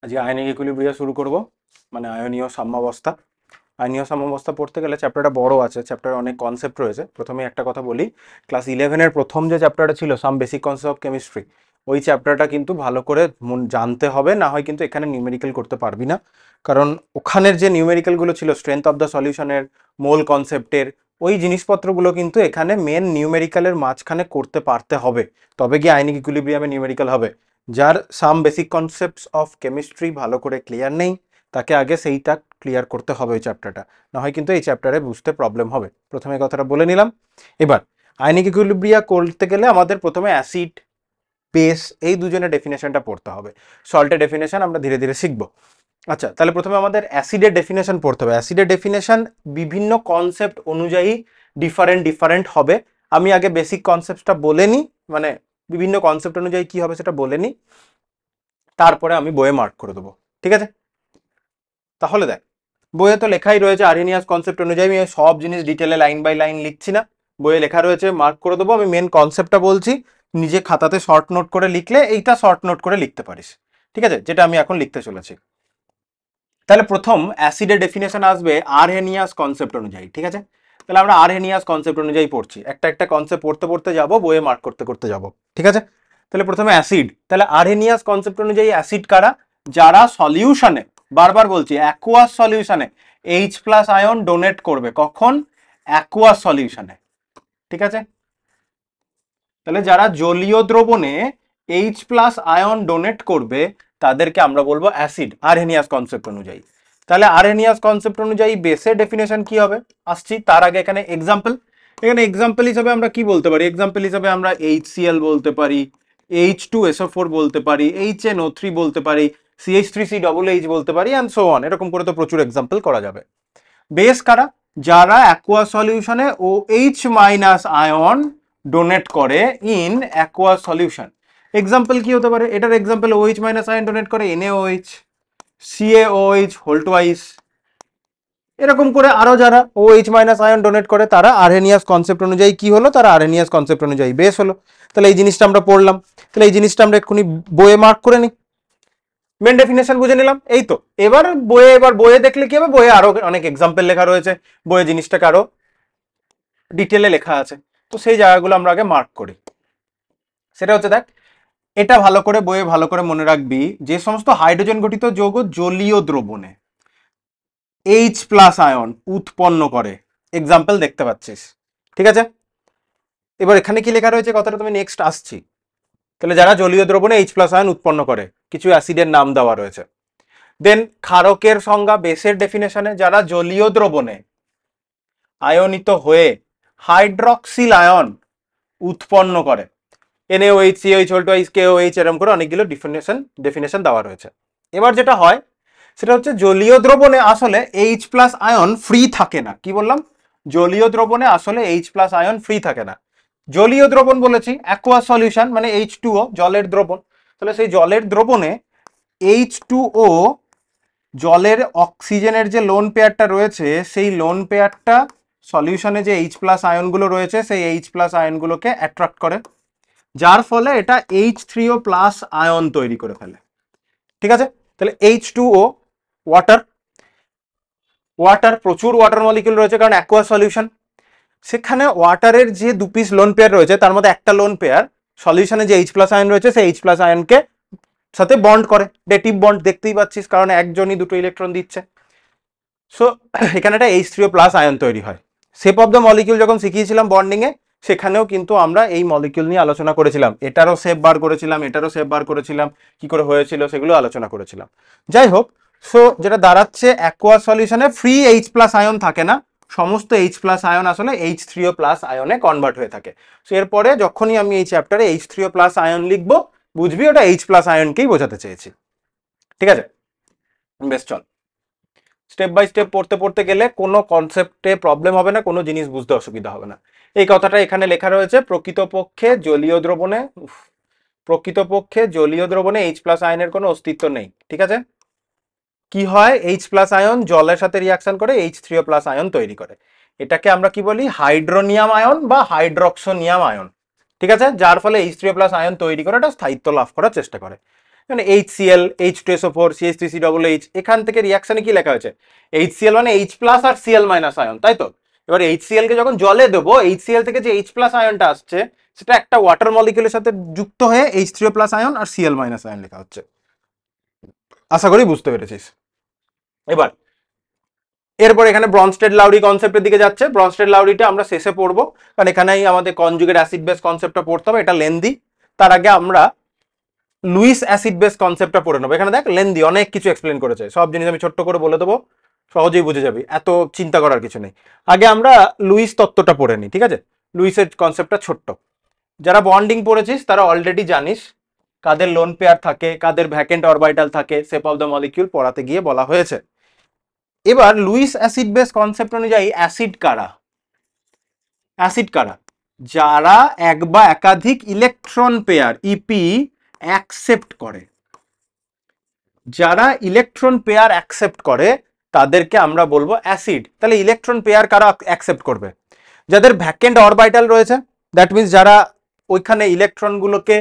আজকে আয়নিক ইকুইলিব্রিয়া শুরু করব, মানে আয়নীয় সাম্যাবস্থা। আয়নীয় সাম্যাবস্থা পড়তে গেলে চ্যাপ্টারটা বড় আছে, চ্যাপ্টারে অনেক কনসেপ্ট রয়েছে। প্রথমে একটা কথা বলি, ক্লাস 11-এর প্রথম যে চ্যাপ্টারটা ছিল some basic concept of chemistry, ওই চ্যাপ্টারটা কিন্তু ভালো করে জানতে হবে, না হয় কিন্তু এখানে নিউমেরিক্যাল করতে পারবি না। কারণ ওখানের যে নিউমেরিক্যালগুলো ছিল, স্ট্রেংথ অফ দ্য সলিউশনের, মোল কনসেপ্টের, ওই জিনিসপত্রগুলো কিন্তু এখানে মেন নিউমেরিক্যালের মাঝখানে করতে পারতে হবে, তবে গিয়ে আয়নিক ইকুইলিব্রিয়ামে নিউমেরিক্যাল হবে। যার some basic concepts of chemistry ভালো করে ক্লিয়ার নেই, তাকে আগে সেইটা ক্লিয়ার করতে হবে ওই চ্যাপ্টারটা, না হয় কিন্তু এই চ্যাপ্টারে বুঝতে প্রবলেম হবে। প্রথমে কথাটা বলে নিলাম। এবার আয়নিক ইকুইলিব্রিয়া করতে গেলে আমাদের প্রথমে অ্যাসিড বেস এই দুজনের ডেফিনেশনটা পড়তে হবে। সল্টের ডেফিনেশন আমরা ধীরে ধীরে শিখবো। আচ্ছা, তাহলে প্রথমে আমাদের অ্যাসিডের ডেফিনেশন পড়তে হবে। অ্যাসিডের ডেফিনেশন বিভিন্ন কনসেপ্ট অনুযায়ী ডিফারেন্ট ডিফারেন্ট হবে। আমি আগে বেসিক কনসেপ্টটা বলে নিই, মানে বিভিন্ন কনসেপ্ট অনুযায়ী কি হবে সেটা বলে নিই, তারপরে আমি বইয়ে মার্ক করে দেবো। ঠিক আছে? তাহলে দেখ, বইয়ে তো লেখাই রয়েছে আর্হেনিয়াস কনসেপ্ট অনুযায়ী। আমি সব জিনিস ডিটেলে লাইন বাই লাইন লিখছি না, বইয়ে লেখা রয়েছে, মার্ক করে দেবো। আমি মেন কনসেপ্টটা বলছি, নিজে খাতাতে শর্ট নোট করে লিখলে এইটা শর্ট নোট করে লিখতে পারিস। ঠিক আছে? যেটা আমি এখন লিখতে চলেছি। তাহলে প্রথম অ্যাসিডের ডেফিনেশন আসবে আরহেনিয়াস কনসেপ্ট অনুযায়ী। ঠিক আছে? তাহলে আমরা আরহেনিয়াস কনসেপ্ট অনুযায়ী পড়ছি, একটা একটা কনসেপ্ট পড়তে পড়তে যাবো, বইয়ে মার্ক করতে করতে যাবো। ঠিক আছে? তাহলে প্রথমে অ্যাসিড। তাহলে আরহেনিয়াস কনসেপ্ট অনুযায়ী অ্যাসিড কারা? যারা সলিউশনে, বারবার বলছি, অ্যাকুয়াস সলিউশনে এইচ প্লাস আয়ন ডোনেট করবে। কখন? অ্যাকুয়াস সলিউশনে। ঠিক আছে? তাহলে যারা জলীয় দ্রবণে এইচ প্লাস আয়ন ডোনেট করবে তাদেরকে আমরা বলবো অ্যাসিড, আরহেনিয়াস কনসেপ্ট অনুযায়ী। তাহলে আরহেনিয়াস কনসেপ্ট অনুযায়ী বেসের ডেফিনেশন কি হবে আসছি, তার আগে এখানে এক্সাম্পল। এখানে এক্সাম্পল হিসাবে আমরা কি বলতে পারি? এক্সাম্পল হিসাবে আমরা HCl বলতে পারি, H2SO4 বলতে পারি, HNO3 বলতে পারি, CH3CH বলতে পারি, অ্যান্ড সো অন। এরকম করে তো প্রচুর এক্সাম্পল করা যাবে। বেস কারা? যারা অ্যাকুয়া সলিউশনে OH মাইনাস আয়ন ডোনেট করে ইন অ্যাকুয়া সলিউশন। এক্সাম্পল কি হতে পারে? এটার example OH minus ion donate করে NaOH, CaOH হোল টোয়াইস। এরকম করে আরো যারা OH মাইনাস আয়ন ডোনেট করে তারা আরহেনিয়াস কনসেপ্ট অনুযায়ী কি হলো? তারা আরহেনিয়াস কনসেপ্ট অনুযায়ী বেস হলো। তাহলে এই জিনিসটা আমরা পড়লাম, তাহলে এই জিনিসটা আমরা এক্ষুনি বইয়ে মার্ক করে নিই। মেন ডেফিনেশন বুঝে নিলাম, এই তো। এবার বইয়ে দেখলে কি হবে? বইয়ে আরো অনেক এক্সাম্পল লেখা রয়েছে, বইয়ে জিনিসটাকে আরো ডিটেলে লেখা আছে, তো সেই জায়গাগুলো আমরা আগে মার্ক করি। সেটা হচ্ছে, দেখ, এটা ভালো করে বইয়ে ভালো করে মনে রাখবি, যে সমস্ত হাইড্রোজেন গঠিত যৌগ জলীয় দ্রবণে এইচ প্লাস আয়ন উৎপন্ন করে, এক্সাম্পল দেখতে পাচ্ছিস। ঠিক আছে? এবার এখানে কি লেখা রয়েছে কথাটা তুমি নেক্সট আসছি। তাহলে যারা জলীয় দ্রবণে এইচ প্লাস আয়ন উৎপন্ন করে, কিছু অ্যাসিডের নাম দেওয়া রয়েছে। দেন ক্ষারকের সংজ্ঞা বেসের ডেফিনেশনে, যারা জলীয় দ্রবণে আয়নিত হয়ে হাইড্রক্সিল আয়ন উৎপন্ন করে, NaOH, COH whole twice, KOH, এরকম করে অনেকগুলো ডেফিনেশন দেওয়া রয়েছে। এবার যেটা হয় সেটা হচ্ছে, জলীয় দ্রবণে আসলে এইচ প্লাস আয়ন ফ্রি থাকে না। কি বললাম? জলীয় দ্রবণে আসলে এইচ প্লাস আয়ন ফ্রি থাকে না। জলীয় দ্রবণ বলেছি, অ্যাকুয়া সলিউশন মানে H2O, জলের দ্রবণ। তাহলে সেই জলের দ্রবণে H2O, জলের অক্সিজেনের যে লোন পেয়ারটা রয়েছে, সেই লোন পেয়ারটা সলিউশনে যে এইচ প্লাস আয়নগুলো রয়েছে সেই এইচ প্লাস আয়নগুলোকে অ্যাট্রাক্ট করে, যার ফলে এটা H3O প্লাস আয়ন তৈরি করে ফেলে। ঠিক আছে? তাহলে H2O, ওয়াটার, প্রচুর ওয়াটার মলিকিউল রয়েছে কারণ অ্যাকুয়া সলিউশন। সেখানে ওয়াটারের যে দু পিস লোন পেয়ার রয়েছে তার মধ্যে একটা লোন পেয়ার সলিউশনে যে এইচ প্লাস আয়ন রয়েছে সেই এইচ প্লাস আয়নকে সাথে বন্ড করে, ডেটিভ বন্ড, দেখতেই পাচ্ছিস, কারণ একজনই দুটো ইলেকট্রন দিচ্ছে। সো এখানে একটা H3O প্লাস আয়ন তৈরি হয়। শেপ অফ দ্য মলিকিউল যখন শিখিয়েছিলাম বন্ডিং এ, সেখানেও কিন্তু আমরা এই মলিকিউল নিয়ে আলোচনা করেছিলাম, এটারও শেপ বার করেছিলাম, এটারও শেপ বার করেছিলাম, কি করে হয়েছিল সেগুলো আলোচনা করেছিলাম। যাই হোক, সো যেটা দাঁড়াচ্ছে, অ্যাকুয়া সলিউশনে ফ্রি এইচ প্লাস আয়ন থাকে না, সমস্ত এইচ প্লাস আয়ন আসলে H3O প্লাস আয়নে কনভার্ট হয়ে থাকে। সো এরপরে যখনই আমি এই চ্যাপ্টারে H3O প্লাস আয়ন লিখবো, বুঝবি ওটা এইচ প্লাস আয়নকেই বোঝাতে চেয়েছি। ঠিক আছে? বেশ, চল স্টেপ বাই স্টেপ পড়তে পড়তে গেলে কোনো কনসেপ্টে প্রবলেম হবে না, কোনো জিনিস বুঝতে অসুবিধা হবে না। এই কথাটা এখানে লেখা রয়েছে, প্রকৃতপক্ষে জলীয় দ্রবণে এইচ প্লাস আয়নের কোনো অস্তিত্ব নেই। ঠিক আছে? কি হয়? এইচ প্লাস আয়ন জলের সাথে রিয়াকশন করে H3O প্লাস আয়ন তৈরি করে। এটাকে আমরা কি বলি? হাইড্রোনিয়াম আয়ন বা হাইড্রক্সোনিয়াম আয়ন। ঠিক আছে? যার ফলে H3O প্লাস আয়ন তৈরি করে এটা স্থায়িত্ব লাভ করার চেষ্টা করে। মানে HCl H2SO4 CH3COOH, এখান থেকে রিয়াকশনে কি লেখা হয়েছে HCl মানে H প্লাস আর Cl মাইনাস আয়ন, তাই তো? এবার HCl কে যখন জলে দেবো, HCl থেকে যে H প্লাস আয়নটা আসছে সেটা একটা ওয়াটার মলিকিউলের সাথে যুক্ত হয়ে H3O প্লাস আয়ন আর Cl মাইনাস আয়ন লেখা হচ্ছে। আশা করি বুঝতে পেরেছিস। এবার এরপর এখানে ব্রনস্টেড লাউরি কনসেপ্টের দিকে যাচ্ছে। ব্রনস্টেড লাউরিটা আমরা শেষে পড়বো, কারণ এখানেই আমাদের কনজুগেট অ্যাসিড বেস কনসেপ্টটা পড়তে হবে, এটা লেন্দি। তার আগে আমরা লুইস অ্যাসিড বেস কনসেপ্টটা পড়ে নেবো। এখানে দেখ লেন্দি অনেক কিছু এক্সপ্লেন করেছে, সব জিনিস আমি ছোট্ট করে বলে দেবো, সহজেই বুঝে যাবি, এত চিন্তা করার কিছু নেই। আগে আমরা লুইস তত্ত্বটা পড়ে নিই, ঠিক আছে? লুইসের কনসেপ্টটা ছোট্ট, যারা বন্ডিং পড়েছিস তারা অলরেডি জানিস কাদের লোন পেয়ার থাকে, কাদের ভ্যাকেন্ট অরবিটাল থাকে, শেপ অফ দ্য মলিকিউল পড়াতে গিয়ে বলা হয়েছে। এবার লুইস অ্যাসিড বেস কনসেপ্ট অনুযায়ী অ্যাসিড কারা? অ্যাসিড কারা? যারা এক বা একাধিক ইলেকট্রন পেয়ার ইপি অ্যাকসেপ্ট করে। যারা ইলেকট্রন পেয়ার অ্যাকসেপ্ট করে তাদেরকে আমরা বলবো অ্যাসিড। তাহলে ইলেকট্রন পেয়ার কারা অ্যাকসেপ্ট করবে? যাদের ভ্যাকেন্ট অরবিটাল রয়েছে, দ্যাট মিনস যারা ওইখানে ইলেকট্রনগুলোকে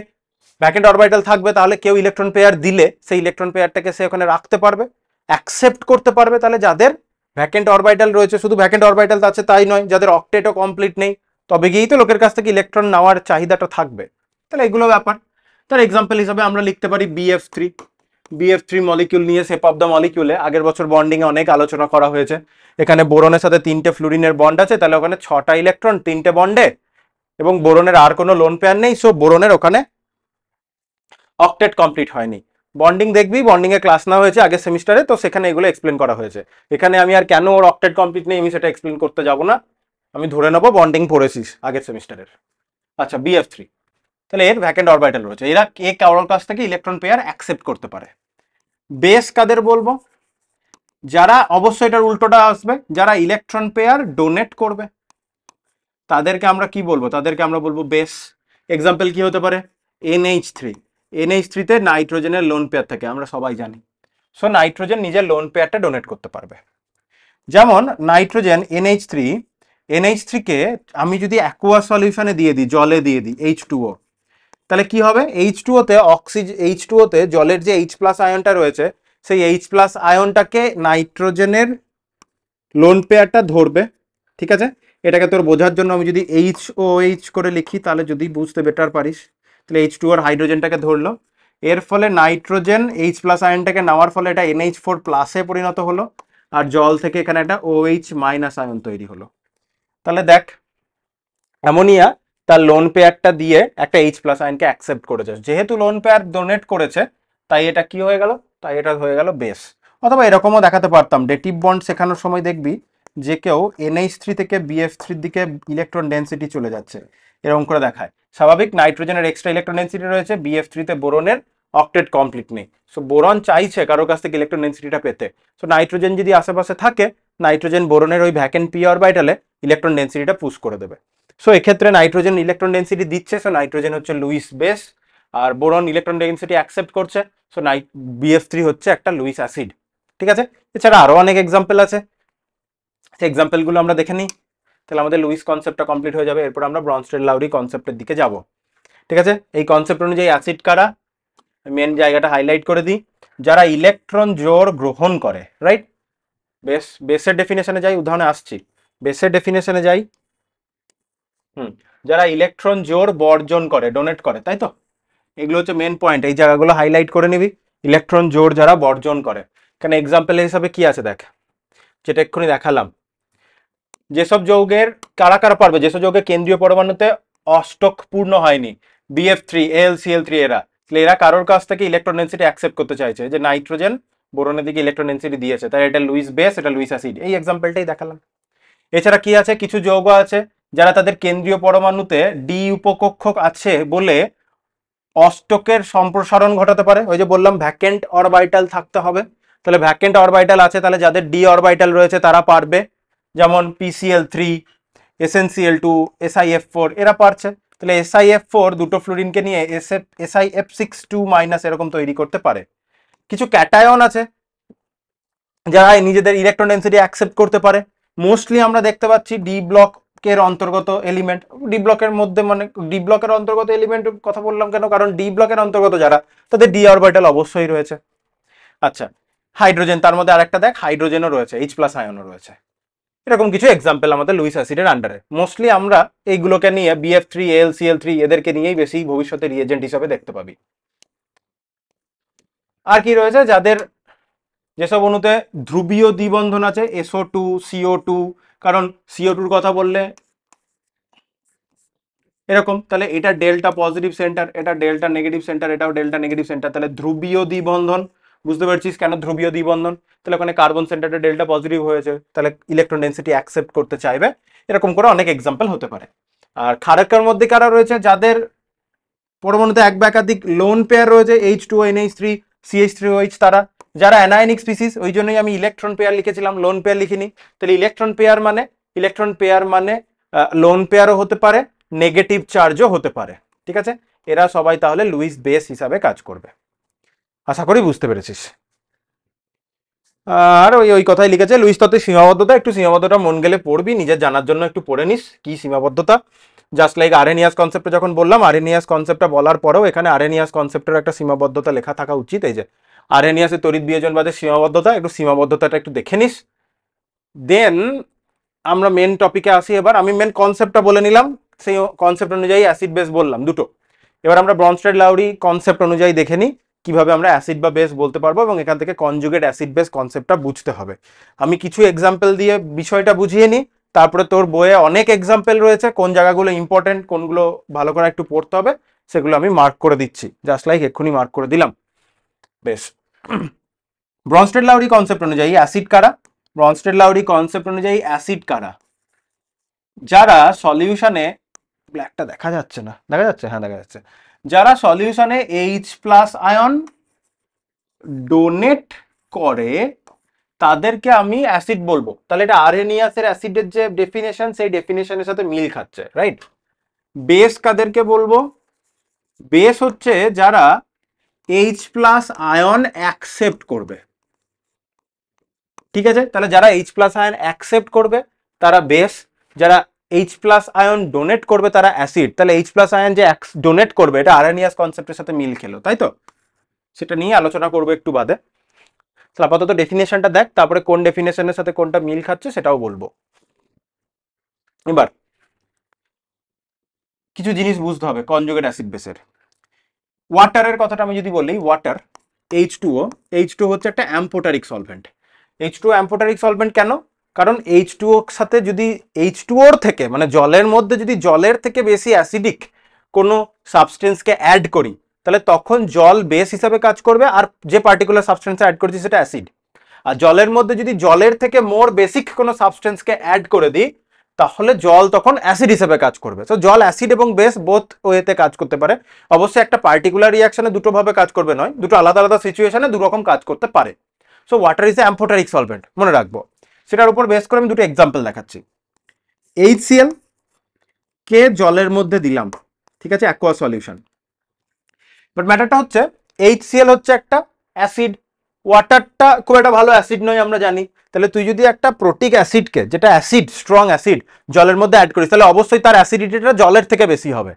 ভ্যাকেন্ট অরবিটাল থাকবে, তাহলে কেউ ইলেকট্রন পেয়ার দিলে সেই ইলেকট্রন পেয়ারটাকে সে ওখানে রাখতে পারবে, অ্যাকসেপ্ট করতে পারবে। তাহলে যাদের ভ্যাকেন্ট অরবিটাল রয়েছে, শুধু ভ্যাকেন্ট অরবিটাল আছে তাই নয়, যাদের অক্টেটও কমপ্লিট নেই, তবে গিয়েই তো লোকের কাছ থেকে ইলেকট্রন নেওয়ার চাহিদাটা থাকবে। তাহলে এগুলো ব্যাপার। তার এক্সাম্পল হিসাবে আমরা লিখতে পারি BF3। BF3 মলিকিউল নিয়ে শেপ অফ দ্য মলিকিউলে আগের বছর বন্ডিং এ অনেক আলোচনা করা হয়েছে। এখানে বোরনের সাথে 3টে ফ্লুরিনের বন্ড আছে, তাহলে ওখানে 6টা ইলেকট্রন 3টে বন্ডে, এবং বোরনের আর কোনো লোন পেয়ার নেই, সো বোরনের ওখানে অক্টেট কমপ্লিট হয়নি। বন্ডিং দেখবি, বন্ডিং এর ক্লাস না হয়েছে আগের সেমিস্টারে, তো সেখানে এগুলো এক্সপ্লেন করা হয়েছে। এখানে আমি আর কেন ওর অক্টেট কমপ্লিট নেই আমি সেটা এক্সপ্লেন করতে যাব না, আমি ধরে নেবো বন্ডিং পড়েছিস আগের সেমিস্টারের। আচ্ছা, BF3, তাহলে এর ভ্যাকেন্ট অরবিটাল রয়েছে, এরা কারোর কাছ থেকে ইলেকট্রন পেয়ার অ্যাকসেপ্ট করতে পারে। বেস কাদের বলবো? যারা, অবশ্যই এটার উল্টোটা আসবে, যারা ইলেকট্রন পেয়ার ডোনেট করবে তাদেরকে আমরা কি বলবো? তাদেরকে আমরা বলবো বেস। এক্সাম্পল কি হতে পারে? NH3। NH3 তে নাইট্রোজেনের লোন পেয়ার থাকে, আমরা সবাই জানি। সো নাইট্রোজেন নিজের লোন পেয়ারটা ডোনেট করতে পারবে। যেমন নাইট্রোজেন NH3 কে আমি যদি অ্যাকুয়া সলিউশনে দিয়ে দিই, জলে দিয়ে দিই H2O, তাহলে কি হবে? H2O তে জলের যে H প্লাস আয়নটা রয়েছে, সেই H প্লাস আয়নটাকে নাইট্রোজেনের লোন পেয়ারটা ধরবে, ঠিক আছে? এটাকে তোর বোঝার জন্য আমি যদি HOH করে লিখি, তাহলে যদি বুঝতে বেটার পারিস, তাহলে H2 আর হাইড্রোজেনটাকে ধরলো, এর ফলে নাইট্রোজেন H প্লাস আয়নটাকে নেওয়ার ফলে এটা NH4 প্লাসে পরিণত হলো, আর জল থেকে এখানে একটা OH মাইনাস আয়ন তৈরি হলো। তাহলে দেখ, অ্যামোনিয়া তার লোন পেয়ারটা দিয়ে একটা H প্লাস আয়নকে অ্যাকসেপ্ট করেছে, যেহেতু লোন পেয়ার ডোনেট করেছে তাই এটা কি হয়ে গেল? তাই এটা হয়ে গেল বেস। অথবা এরকমও দেখাতে পারতাম, ডেটিভ বন্ড শেখানোর সময় দেখবি যে কেউ NH3 থেকে BF3 দিকে ইলেকট্রন ডেন্সিটি চলে যাচ্ছে, এরকম করে দেখায়। স্বাভাবিক, নাইট্রোজেনের এক্সট্রা ইলেকট্রন ডেন্সিটি রয়েছে, BF3 তে বোরনের অক্টেট কমপ্লিট নেই, সো বোরন চাইছে কারোর কাছ থেকে ইলেকট্রন ডেন্সিটিটা পেতে। সো নাইট্রোজেন যদি আশেপাশে থাকে, নাইট্রোজেন বোরনের ওই ভ্যাকেন্ট পি অরবিটালে ইলেকট্রন ডেন্সিটিটা পুশ করে দেবে। সো এক্ষেত্রে নাইট্রোজেন ইলেকট্রন ডেন্সিটি দিচ্ছে, সো নাইট্রোজেন হচ্ছে লুইস বেস, আর বোরন ইলেকট্রন ডেন্সিটি অ্যাকসেপ্ট করছে, সো BF3 হচ্ছে একটা লুইস অ্যাসিড, ঠিক আছে? এছাড়া আরো অনেক এক্সাম্পল আছে, সেই এক্সাম্পলগুলো আমরা দেখে নিই, তাহলে আমাদের লুইস কনসেপ্টটা কমপ্লিট হয়ে যাবে। এরপর আমরা ব্রনস্টেড লাউরি কনসেপ্টের দিকে যাব, ঠিক আছে? এই কনসেপ্ট অনুযায়ী অ্যাসিড কারা, মেন জায়গাটা হাইলাইট করে দিই, যারা ইলেকট্রন জোড় গ্রহণ করে, রাইট? বেসের ডেফিনেশনে যাই, উদাহরণে আসছি, বেসের ডেফিনেশনে যাই। যারা ইলেকট্রন জোড় বর্জন করে, ডোনেট করে, তাই তো? এগুলো হচ্ছে মেন পয়েন্ট, এই জায়গাগুলো হাইলাইট করে নিবি, ইলেকট্রন জোড় যারা বর্জন করে। কারণ এক্সাম্পল হিসাবে কি আছে দেখ, যেটা এক্ষুনি দেখালাম, যেসব যৌগের কারা কারা পারবে, যেসব যৌগের কেন্দ্রীয় পরমাণুতে অষ্টক পূর্ণ হয়নি, BF3 AlCl3 এরা কারোর কাছ থেকে ইলেকট্রন ডেন্সিটি অ্যাকসেপ্ট করতে চাইছে, যে নাইট্রোজেন বোরনের দিকে ইলেকট্রন ডেন্সিটি দিয়েছে, তাই এটা লুইস বেস, এটা লুইস অ্যাসিড, এই এক্সাম্পলটাই দেখালাম। এছাড়া কি আছে, কিছু যৌগ আছে যারা তাদের কেন্দ্রীয় পরমাণুতে ডি উপকক্ষক আছে বলে অষ্টকের সম্প্রসারণ ঘটাতে পারে। ওই যে বললাম ভ্যাকেন্ট অরবিটাল থাকতে হবে, তাহলে ভ্যাকেন্ট অরবিটাল আছে, তাহলে যাদের ডি অরবিটাল রয়েছে তারা পারবে, যেমন PCl3, SnCl2, SiF4 এরা পারছে। তাহলে SiF4 দুটো ফ্লুরিনকে নিয়ে SiF6 2 মাইনাস এরকম তৈরি করতে পারে। কিছু ক্যাটায়ন আছে যারা নিজেদের ইলেকট্রন ডেন্সিটি অ্যাকসেপ্ট করতে পারে, মোস্টলি আমরা দেখতে পাচ্ছি ডি ব্লক এর অন্তর্গত এলিমেন্ট। ডি ব্লকের মধ্যে মানে ডি ব্লকের অন্তর্গত এলিমেন্ট কথা বললাম কেন, কারণ ডি ব্লকের অন্তর্গত যারা তাদের ডি অরবিটাল অবশ্যই রয়েছে। আচ্ছা, হাইড্রোজেন, তার মধ্যে আরেকটা দেখ হাইড্রোজেনও রয়েছে, এইচ প্লাস আয়নও রয়েছে। এরকম কিছু এক্সাম্পল আমাদের লুইস অ্যাসিডের আন্ডারে। মোস্টলি আমরা এইগুলোকে নিয়ে BF3 AlCl3 এদেরকে নিয়েই বেশি ভবিষ্যতে রিএজেন্ট হিসাবে দেখতে পাবি। আর কি রয়েছে, যাদের যেসব অণুতে ধ্রুবীয় দ্বিবন্ধন আছে, SO2 CO2, কারণ CO2 কথা বললে এরকম, তাহলে এটা ডেল্টা পজিটিভ সেন্টার, এটা ডেল্টা নেগেটিভ সেন্টার, এটাও ডেল্টা নেগেটিভ সেন্টার, তাহলে ধ্রুবীয় দ্বিবন্ধন। বুঝতে পারছিস কেন ধ্রুবীয় দ্বিবন্ধন? তাহলে ওখানে কার্বন সেন্টারটা ডেল্টা পজিটিভ হয়েছে, তাহলে ইলেকট্রন ডেন্সিটি অ্যাকসেপ্ট করতে চাইবে। এরকম করে অনেক এক্সাম্পল হতে পারে। আর ক্ষারকের মধ্যে কারা রয়েছে, যাদের পরমাণুতে এক বা একাধিক লোন পেয়ার রয়েছে, H2O NH3 CH3OH, তারা। যারা অ্যানায়নিক স্পিসিস, ওই জন্যই আমি ইলেকট্রন পেয়ার লিখেছিলাম, লোন পেয়ার লিখিনি। তাহলে ইলেকট্রন পেয়ার মানে লোন পেয়ারও হতে পারে, নেগেটিভ চার্জও হতে পারে। ঠিক আছে, এরা সবাই তাহলে লুইস বেস হিসাবে কাজ করবে। আশা করি বুঝতে পেরেছিস। আর ওই কথাই লিখেছে, লুইস তত্ত্বের সীমাবদ্ধতা, একটু সীমাবদ্ধতা মন গেলে পড়বি, নিজের জানার জন্য একটু পড়ে নিস কি সীমাবদ্ধতা। জাস্ট লাইক আরেনিয়াস কনসেপ্টে যখন বললাম, আরেনিয়াস কনসেপ্টটা বলার পরেও এখানে আরেনিয়াস কনসেপ্টের একটা সীমাবদ্ধতা লেখা থাকা উচিত। এই যে আরেনিয়াসের তড়িৎ বিয়োজনবাদের সীমাবদ্ধতা, একটু সীমাবদ্ধতাটা একটু দেখে নিস। দেন আমরা মেন টপিকে আসি। এবার আমি মেন কনসেপ্টটা বলে নিলাম, সেই কনসেপ্ট অনুযায়ী অ্যাসিড বেস বললাম দুটো। এবার আমরা ব্রনস্টেড লাউরি কনসেপ্ট অনুযায়ী দেখে নিই কিভাবে আমরা অ্যাসিড বা বেস বলতে পারবো, এবং এখান থেকে কনজুগেট অ্যাসিড বেস কনসেপ্টটা বুঝতে হবে। আমি কিছু এক্সাম্পল দিয়ে বিষয়টা বুঝিয়ে নিই, তারপরে তোর বইয়ে অনেক এক্সাম্পল রয়েছে, কোন জায়গাগুলো ইম্পর্টেন্ট, কোনগুলো ভালো করে একটু পড়তে হবে, সেগুলো আমি মার্ক করে দিচ্ছি, জাস্ট লাইক এক্ষুনি মার্ক করে দিলাম। বেশ, ব্রনস্টেড লাউরি কনসেপ্ট অনুযায়ী অ্যাসিড কারা? ব্রনস্টেড লাউরি কনসেপ্ট অনুযায়ী অ্যাসিড কারা? যারা সলিউশনে, ব্ল্যাকটা দেখা যাচ্ছে না, দেখা যাচ্ছে? হ্যাঁ দেখা যাচ্ছে। যারা সলিউশনে H প্লাস আয়ন ডোনেট করে তাদেরকে আমি অ্যাসিড বলবো। তাহলে এটা আরেনিয়াসের অ্যাসিডের যে ডেফিনেশন, সেই ডেফিনেশনের সাথে মিল খাচ্ছে, রাইট? বেস কাদেরকে বলবো? বেস হচ্ছে যারা H প্লাস আয়ন অ্যাকসেপ্ট করবে। ঠিক আছে, তাহলে যারা H প্লাস আয়ন অ্যাকসেপ্ট করবে তারা বেস, যারা H প্লাস আয়ন ডোনেট করবে তারা অ্যাসিড। তাহলে H প্লাস আয়ন যে ডোনেট করবে, এটা আরেনিয়াস কনসেপ্টের সাথে মিল খেলো, তাই তো? সেটা নিয়ে আলোচনা করবো একটু বাদে। আপাতত ডেফিনেশনটা দেখ, তারপরে কোন ডেফিনেশনের সাথে কোনটা মিল খাচ্ছে সেটাও বলবো। এবার কিছু জিনিস বুঝতে হবে কনজুগেট অ্যাসিড বেসের। ওয়াটারের কথাটা আমি যদি বলি, ওয়াটার H2O, H2O হচ্ছে একটা অ্যাম্পোটারিক সলভেন্ট। H2O অ্যাম্পোটারিক সলভেন্ট কেন? কারণ H2O সাথে যদি H2O থেকে মানে জলের মধ্যে যদি জলের থেকে বেশি অ্যাসিডিক কোনো সাবস্টেন্সকে অ্যাড করি, তাহলে তখন জল বেস হিসাবে কাজ করবে, আর যে পার্টিকুলার সাবস্টেন্স অ্যাড করছি সেটা অ্যাসিড। আর জলের মধ্যে যদি জলের থেকে মোর বেসিক কোনো সাবস্টেন্সকে অ্যাড করে দিই, তাহলে জল তখন অ্যাসিড হিসেবে কাজ করবে। তো জল অ্যাসিড এবং বেস বোথ ওয়েতে কাজ করতে পারে। অবশ্যই একটা পার্টিকুলার রিয়াকশনে দুটো ভাবে কাজ করবে নয়, দুটো আলাদা আলাদা সিচুয়েশনে দু রকম কাজ করতে পারে। So water is a amphoteric solvent, মনে রাখবো। সেটার উপর বেস করে আমি দুটো এক্সাম্পল দেখাচ্ছি। HCl কে জলের মধ্যে দিলাম, ঠিক আছে, অ্যাকোয়া সলিউশন। বাট ম্যাটারটা হচ্ছে HCl হচ্ছে একটা অ্যাসিড, ওয়াটারটা খুব একটা ভালো অ্যাসিড নয় আমরা জানি। তাহলে তুই যদি একটা প্রোটিক অ্যাসিডকে, যেটা অ্যাসিড, স্ট্রং অ্যাসিড, জলের মধ্যে অ্যাড করিস, তাহলে অবশ্যই তার অ্যাসিডিটিটা জলের থেকে বেশি হবে।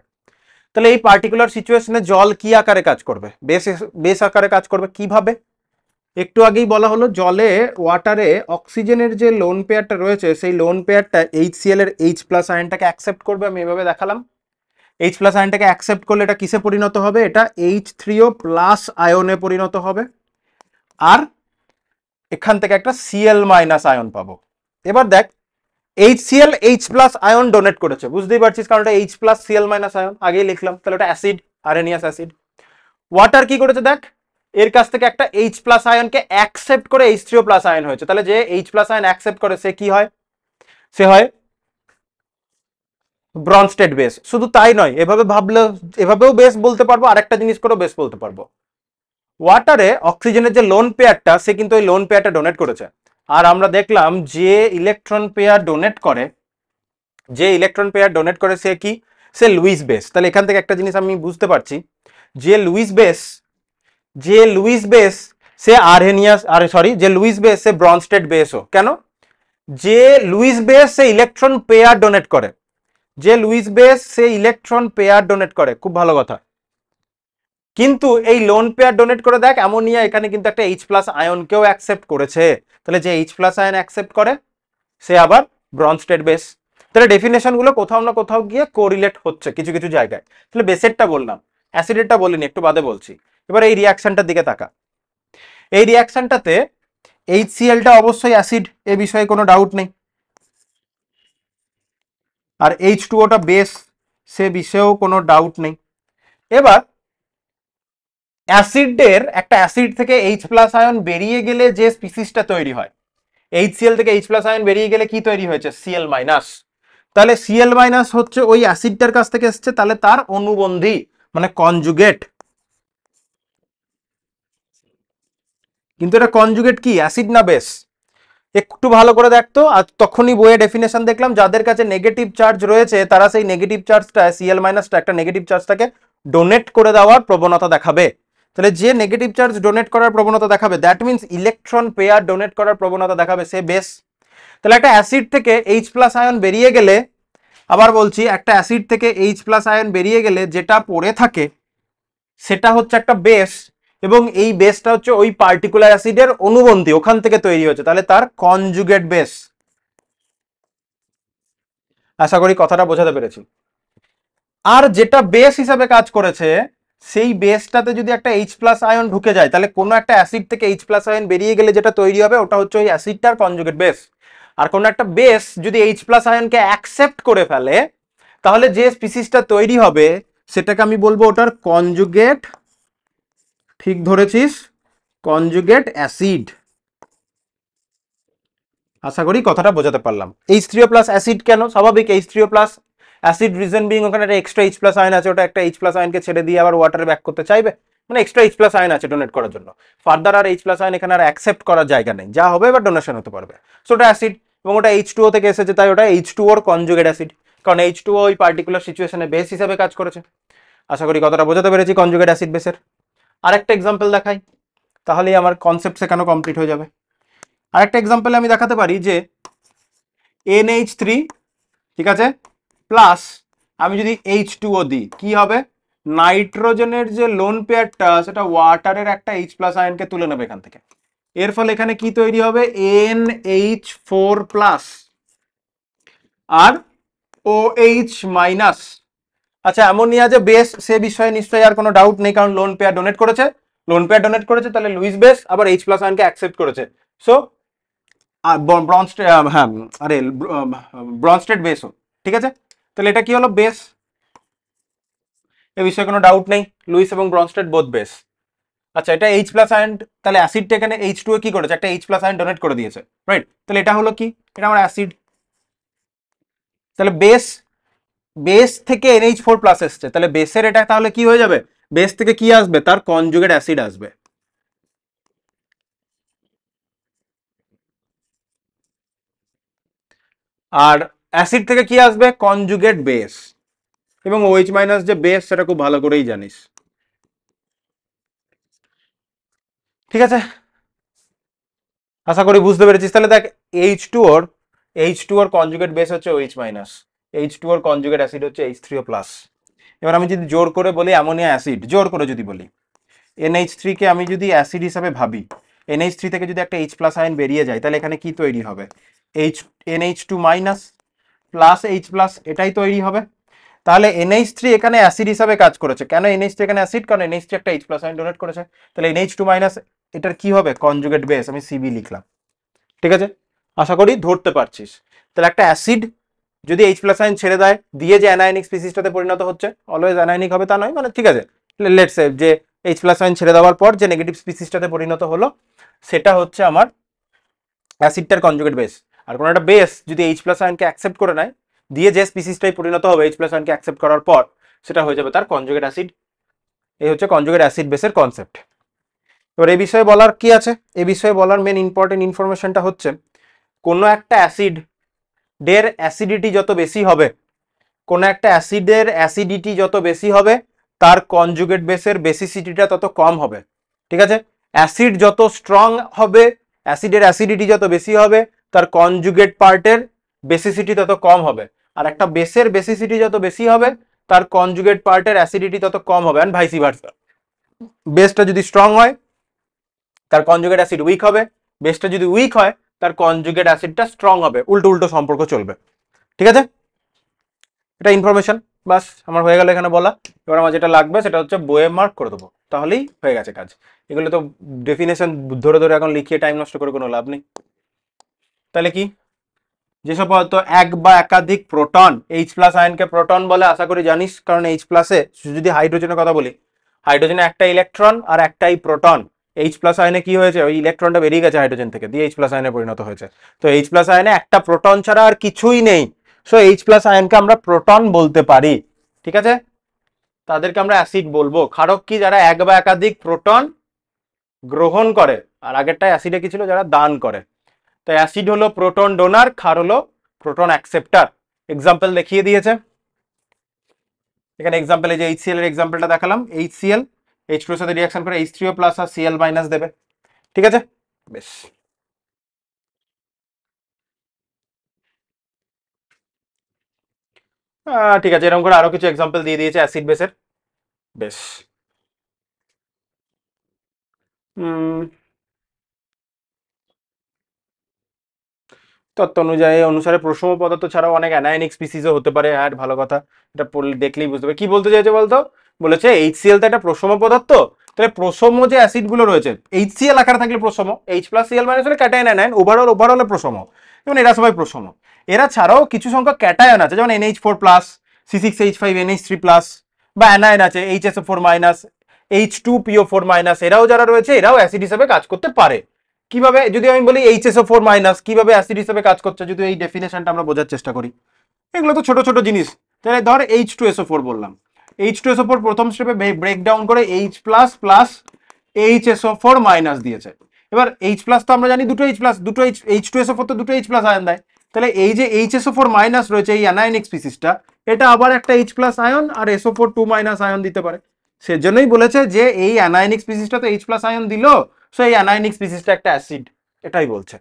তাহলে এই পার্টিকুলার সিচুয়েশনে জল কি আকারে কাজ করবে? বেস আকারে কাজ করবে। কিভাবে? একটু আগেই বলা হলো, জলে ওয়াটারে অক্সিজেনের যে লোন পেয়ারটা রয়েছে, সেই লোন পেয়ারটা HCl এর H প্লাস আয়নটাকে অ্যাকসেপ্ট করবে। আমি এভাবে দেখালাম। H প্লাস আয়নটাকে অ্যাকসেপ্ট করলে এটা কিসে পরিণত হবে? এটা H3O প্লাস আয়নে পরিণত হবে, আর এখান থেকে একটা Cl মাইনাস আয়ন পাবো। এবার দেখ, HCl H plus ion donate করেছে, বুঝতেই পারছিস, কারণ এটা H plus Cl minus ion আগেই লিখলাম, তাহলে এটা অ্যাসিড, আরেনিয়াস অ্যাসিড। ওয়াটার কি করেছে দেখ, এর কাছ থেকে একটা H প্লাস আয়নকে অ্যাকসেপ্ট করে H3O প্লাস আয়ন হয়েছে। তাহলে যে H প্লাস আয়ন অ্যাকসেপ্ট করে সে কি হয়? সে হয় ব্রনস্টেড বেস। শুধু তাই নয়, এভাবে ভাবলে এভাবেও বেস বলতে পারবো, আরেকটা জিনিস করেও বেস বলতে পারবো। ওয়াটারে অক্সিজেনের যে লোন পেয়ারটা, সে কিন্তু ওই লোন পেয়ারটা ডোনেট করেছে, আর আমরা দেখলাম যে ইলেকট্রন পেয়ার ডোনেট করে, সে কি? সে লুইস বেস। তাহলে এখান থেকে একটা জিনিস আমি বুঝতে পারছি, যে লুইস বেস সে আরহেনিয়াস, আরে সরি, যে লুইস বেস সে ব্রনস্টেড বেসও। কেন? যে লুইস বেস সে ইলেকট্রন পেয়ার ডোনেট করে, যে লুইস বেস সে ইলেকট্রন পেয়ার ডোনেট করে, খুব ভালো কথা। কিন্তু এই লোন পেয়ার ডোনেট করে দেখ অ্যামোনিয়া এখানে কিন্তু একটা H প্লাস আয়নকেও অ্যাকসেপ্ট করেছে, তাহলে যে H প্লাস আয়ন অ্যাকসেপ্ট করে সে আবার ব্রনস্টেড বেস। তাহলে ডেফিনেশন গুলো কোথাও না কোথাও গিয়ে কোরিলেট হচ্ছে কিছু কিছু জায়গায়। তাহলে বেসেরটা বললাম, অ্যাসিডেরটা বলিনি, একটু বাদে বলছি। এবার এই রিয়াকশনটার দিকে তাকা। এই রিয়াকশনটাতে HCl টা অবশ্যই অ্যাসিড, এ বিষয়ে কোনো ডাউট নেই। আর H2O টা বেস, সে বিষয়েও কোনো ডাউট নেই। এবার অ্যাসিডের একটা অ্যাসিড থেকে H প্লাস আয়ন বেরিয়ে গেলে যে স্পিসিসটা তৈরি হয়, HCl থেকে H প্লাস আয়ন বেরিয়ে গেলে কি তৈরি হয়েছে? Cl minus. তাহলে Cl মাইনাস হচ্ছে ওই অ্যাসিডটার কাছ থেকে এসছে, তাহলে তার অনুবন্ধী মানে কনজুগেট। কিন্তু এটা কনজুগেট কি, অ্যাসিড না বেস? একটু ভালো করে দেখতো। আর তখনই বইয়ে ডেফিনেশন দেখলাম যাদের কাছে নেগেটিভ চার্জ রয়েছে তারা সেই নেগেটিভ চার্জটা Cl মাইনাসটা একটা নেগেটিভ চার্জটাকে ডোনেট করে দেওয়ার প্রবণতা দেখাবে। তাহলে যে নেগেটিভ চার্জ ডোনেট করার প্রবণতা দেখাবে, that means electron pair donate করার প্রবণতা দেখাবে, সে বেস। তাহলে একটা অ্যাসিড থেকে H প্লাস আয়ন বেরিয়ে গেলে, আবার বলছি, একটা অ্যাসিড থেকে H প্লাস আয়ন বেরিয়ে গেলে যেটা পড়ে থাকে সেটা হচ্ছে একটা বেস, এবং এই বেসটা হচ্ছে ওই পার্টিকুলার অ্যাসিডের অনুবন্ধী, ওখান থেকে তৈরি হচ্ছে, তাহলে তার কনজুগেট বেস। আশা করি কথাটা বোঝাতে পেরেছি। আর যেটা বেস হিসাবে কাজ করেছে সেই বেসটাতে যদি একটা H প্লাস আয়ন ঢুকে যায়, তাহলে কোনো একটা অ্যাসিড থেকে H প্লাস আয়ন বেরিয়ে গেলে যেটা তৈরি হবে ওটা হচ্ছে ওই অ্যাসিডটার কনজুগেট বেস। আর কোনো একটা বেস যদি H প্লাস আয়নকে অ্যাকসেপ্ট করে ফেলে, তাহলে যে স্পিসিসটা তৈরি হবে সেটাকে আমি বলবো ওটার কনজুগেট, ঠিক ধরেছিস, কনজুগেট অ্যাসিড। আশা করি কথাটা বোঝাতে পারলাম। H3O প্লাস অ্যাসিড কেন? স্বাভাবিক, H3O plus acid, reason being ওখানে একটা এক্সট্রা H প্লাস আয়ন আছে, ওটা একটা H প্লাস আয়নকে ছেড়ে দিয়ে আবার ওয়াটারে ব্যাক করতে চাইবে, মানে এক্সট্রা H প্লাস আয়ন আছে ডোনেট করার জন্য। ফার্দার আর H প্লাস আয়ন এখানে আর অ্যাকসেপ্ট করার জায়গা নেই, যা হবে এবার ডোনেশন হতে পারবে। সো ওটা অ্যাসিড, এবং ওটা H2O থেকে এসেছে, তাই ওটা H2O এর কনজুগেট অ্যাসিড, কারণ H2O ওই পার্টিকুলার সিচুয়েশনে বেস হিসেবে কাজ করেছে। আশা করি কথাটা বোঝাতে পেরেছি কনজুগেট অ্যাসিড বেসের। আরেকটা এক্সাম্পল দেখাই, তাহলেই আমার কনসেপ্ট শেখানো কমপ্লিট হয়ে যাবে। আরেকটা এক্সাম্পলে আমি দেখাতে পারি যে NH3, ঠিক আছে, প্লাস আমি যদি H2O দিই কি হবে? নাইট্রোজেনের যে লোন পেয়ারটা সেটা ওয়াটারের একটা H প্লাস আয়নকে তুলে নেবে এখান থেকে। এর ফলে এখানে কি তৈরি হবে? NH4 প্লাস আর OH মাইনাস। আচ্ছা, অ্যামোনিয়া যে বেস সে বিষয়ে নিশ্চয়ই আর কোনো ডাউট নেই, কারণ লোন পেয়ার ডোনেট করেছে, লোন পেয়ার ডোনেট করেছে, তাহলে লুইস বেস আবার H প্লাস আয়নকে অ্যাকসেপ্ট করেছে। সো ব্রনস্টেড, হ্যাঁ, আরে ব্রনস্টেড বেসও, ঠিক আছে। তাহলে এটা কি হলো? বেস। এ বিষয়ে কোনো ডাউট নেই, লুইস এবং ব্রনস্টেড বোথ বেস। আচ্ছা, এটা H প্লাস আয়ন, তাহলে অ্যাসিডটা এখানে H2O কি করেছে? একটা H প্লাস আয়ন ডোনেট করে দিয়েছে, রাইট? তাহলে এটা হলো কি? এটা আমার অ্যাসিড। তাহলে বেস, বেস থেকে NH4 প্লাস এসছে, তাহলে বেসের এটা তাহলে কি হয়ে যাবে? বেস থেকে কি আসবে? তার কনজুগেট অ্যাসিড আসবে। আর অ্যাসিড থেকে কি আসবে? Conjugate base. এবং OH মাইনাস যে বেস সেটা খুব ভালো করেই জানিস, ঠিক আছে। আশা করি বুঝতে পেরেছিস। তাহলে দেখ, H2 ওর কনজুগেট বেস হচ্ছে OH মাইনাস, H2 ওর কনজুগেট অ্যাসিড হচ্ছে H3O প্লাস। এবার আমি যদি জোর করে বলি অ্যামোনিয়া অ্যাসিড, জোর করে যদি বলি NH3 কে আমি যদি অ্যাসিড হিসাবে ভাবি, NH3 থেকে যদি একটা H প্লাস আয়ন বেরিয়ে যায়, তাহলে এখানে কি তৈরি হবে? NH2 minus plus H plus, এটাই তৈরি হবে। তাহলে NH3 এখানে অ্যাসিড হিসাবে কাজ করেছে। কেন NH3 এখানে অ্যাসিড? কারণ NH3 একটা H প্লাস আয়ন ডোনেট করেছে। তাহলে NH2 মাইনাস এটার কি হবে? কনজুগেট বেস, আমি CB লিখলাম, ঠিক আছে। আশা করি ধরতে পারছিস। তাহলে একটা অ্যাসিড যদি H প্লাস আয়ন ছেড়ে দেয়, দিয়ে যে অ্যানায়নিক স্পিসিসটাতে পরিণত হচ্ছে, অলওয়েজ অ্যানায়নিক হবে তা নয়, মানে ঠিক আছে, লেটস সে যে H প্লাস আয়ন ছেড়ে দেওয়ার পর যে নেগেটিভ স্পিসিসটাতে পরিণত হলো সেটা হচ্ছে আমার অ্যাসিডটার কনজুগেট বেস। আর কোনো একটা বেস যদি H প্লাস আয়নকে অ্যাকসেপ্ট করে নেয়, দিয়ে যে স্পিসিসটাই পরিণত হবে H প্লাস আয়নকে অ্যাকসেপ্ট করার পর, সেটা হয়ে যাবে তার কনজুগেট অ্যাসিড। এই হচ্ছে কনজুগেট অ্যাসিড বেসের কনসেপ্ট। এবার এই বিষয়ে বলার কি আছে? এই বিষয়ে বলার মেন ইম্পর্টেন্ট ইনফরমেশনটা হচ্ছে, কোনো একটা অ্যাসিড ডের অ্যাসিডিটি যত বেশি হবে, কোনো একটা অ্যাসিডের অ্যাসিডিটি যত বেশি হবে, তার কনজুগেট বেসের বেসিসিটিটা তত কম হবে, ঠিক আছে। অ্যাসিড যত স্ট্রং হবে, অ্যাসিডের অ্যাসিডিটি যত বেশি হবে, তার কনজুগেট পার্টের বেসিসিটি তত কম হবে, আর একটা বেসের বেসিসিটি যত বেশি হবে তার কনজুগেট পার্টের অ্যাসিডিটি তত কম হবে, অ্যান্ড ভাইসি ভার্সা। বেসটা যদি স্ট্রং হয় তার কনজুগেট অ্যাসিড উইক হবে, বেসটা যদি উইক হয় তার কনজুগেট অ্যাসিডটা স্ট্রং হবে, উল্টো উল্টো সম্পর্ক চলবে। ঠিক আছে, এটা ইনফরমেশন, বাস আমার হয়ে গেল এখানে বলা। এবার আমার যেটা লাগবে সেটা হচ্ছে বইয়ে মার্ক করে দেবো, তাহলেই হয়ে গেছে কাজ। এগুলো তো ডেফিনেশন ধরে ধরে এখন লিখিয়ে টাইম নষ্ট করে কোনো লাভ নেই। তাহলে কি, যেসব পদার্থ এক বা একাধিক প্রোটন, এইচ প্লাস আয়নকে প্রোটন বলে আশা করি জানিস, কারণ এইচ প্লাসে যদি হাইড্রোজেনের কথা বলি, হাইড্রোজেনে একটা ইলেকট্রন আর একটাই প্রোটন। এইচ প্লাস আয়নে কি হয়েছে, ওই ইলেকট্রনটা বেরিয়ে গেছে হাইড্রোজেন থেকে, দিয়ে এইচ প্লাস আয়নে পরিণত হয়েছে। তো এইচ প্লাস আয়নে একটা প্রোটন ছাড়া আর কিছুই নেই, সো এইচ প্লাস আয়নকে আমরা প্রোটন বলতে পারি। ঠিক আছে, তাদেরকে আমরা অ্যাসিড বলবো। ক্ষারক কি, যারা এক বা একাধিক প্রোটন গ্রহণ করে, আর আগেরটা অ্যাসিডে কি ছিল, যারা দান করে। তো অ্যাসিড হলো প্রোটন ডোনার, ক্ষার হলো প্রোটন অ্যাকসেপ্টার। এক্সাম্পল দেখিয়ে দিয়েছে এখানে, এক্সাম্পল এই যে HCl এর এক্সাম্পলটা দেখালাম, HCl H2 এর সাথে রিঅ্যাকশন করে H3O প্লাস আর Cl মাইনাস দেবে। ঠিক আছে, বেশ। ঠিক আছে, এরকম করে আরো কিছু এক্সাম্পল দিয়ে দিয়েছে অ্যাসিড বেসের। বেশ। তত্ত্ব অনুসারে প্রশম পদার্থ ছাড়াও অনেক অ্যানায়নিক স্পিসিসও হতে পারে। আর ভালো কথা, এটা পড়লে দেখলেই বুঝতে পারবে কি বলতে চাইছে বলতো। বলেছে HCl তো একটা প্রশম পদার্থ, তাহলে প্রশম যে অ্যাসিড গুলো রয়েছে, HCl আকারে থাকলে প্রশম, H প্লাস Cl মাইনাস হলে ক্যাটায়ন অ্যানায়ন, ওভারঅলে প্রশম, যেমন এরা সবাই প্রশম। এরা ছাড়াও কিছু সংখ্যক ক্যাটায়ন আছে, যেমন NH4 plus, C6H5 NH3 plus, বা অ্যানায়ন আছে HSO4 মাইনাস, H2PO4 মাইনাস, এরাও যারা রয়েছে এরাও অ্যাসিড হিসেবে কাজ করতে পারে। কিভাবে, যদি আমি বলি HSO4 মাইনাস কিভাবে অ্যাসিড হিসেবে কাজ করছে, যদি এই ডেফিনেশনটা আমরা বোঝার চেষ্টা করি, এগুলো তো ছোট ছোট জিনিস। তাহলে ধর H2SO4 বললাম, H2SO4 প্রথম স্টেপে ব্রেক ডাউন করে H plus plus HSO4 minus দিয়েছে। এবার H প্লাস তো আমরা জানি দুটো H প্লাস, দুটো H2SO4 তো দুটো H প্লাস আয়ন দেয়, তাহলে এই যে HSO4 মাইনাস রয়েছে এই অ্যানায়নিক স্পিসিসটা, এটা আবার একটা H প্লাস আয়ন আর SO4 2 মাইনাস আয়ন দিতে পারে। সেজন্যই বলেছে যে এই অ্যানায়নিক স্পিসিসটা তো H প্লাস আয়ন দিল, সো এই অ্যানায়নিক স্পিসিসটা একটা অ্যাসিড, এটাই বলছে,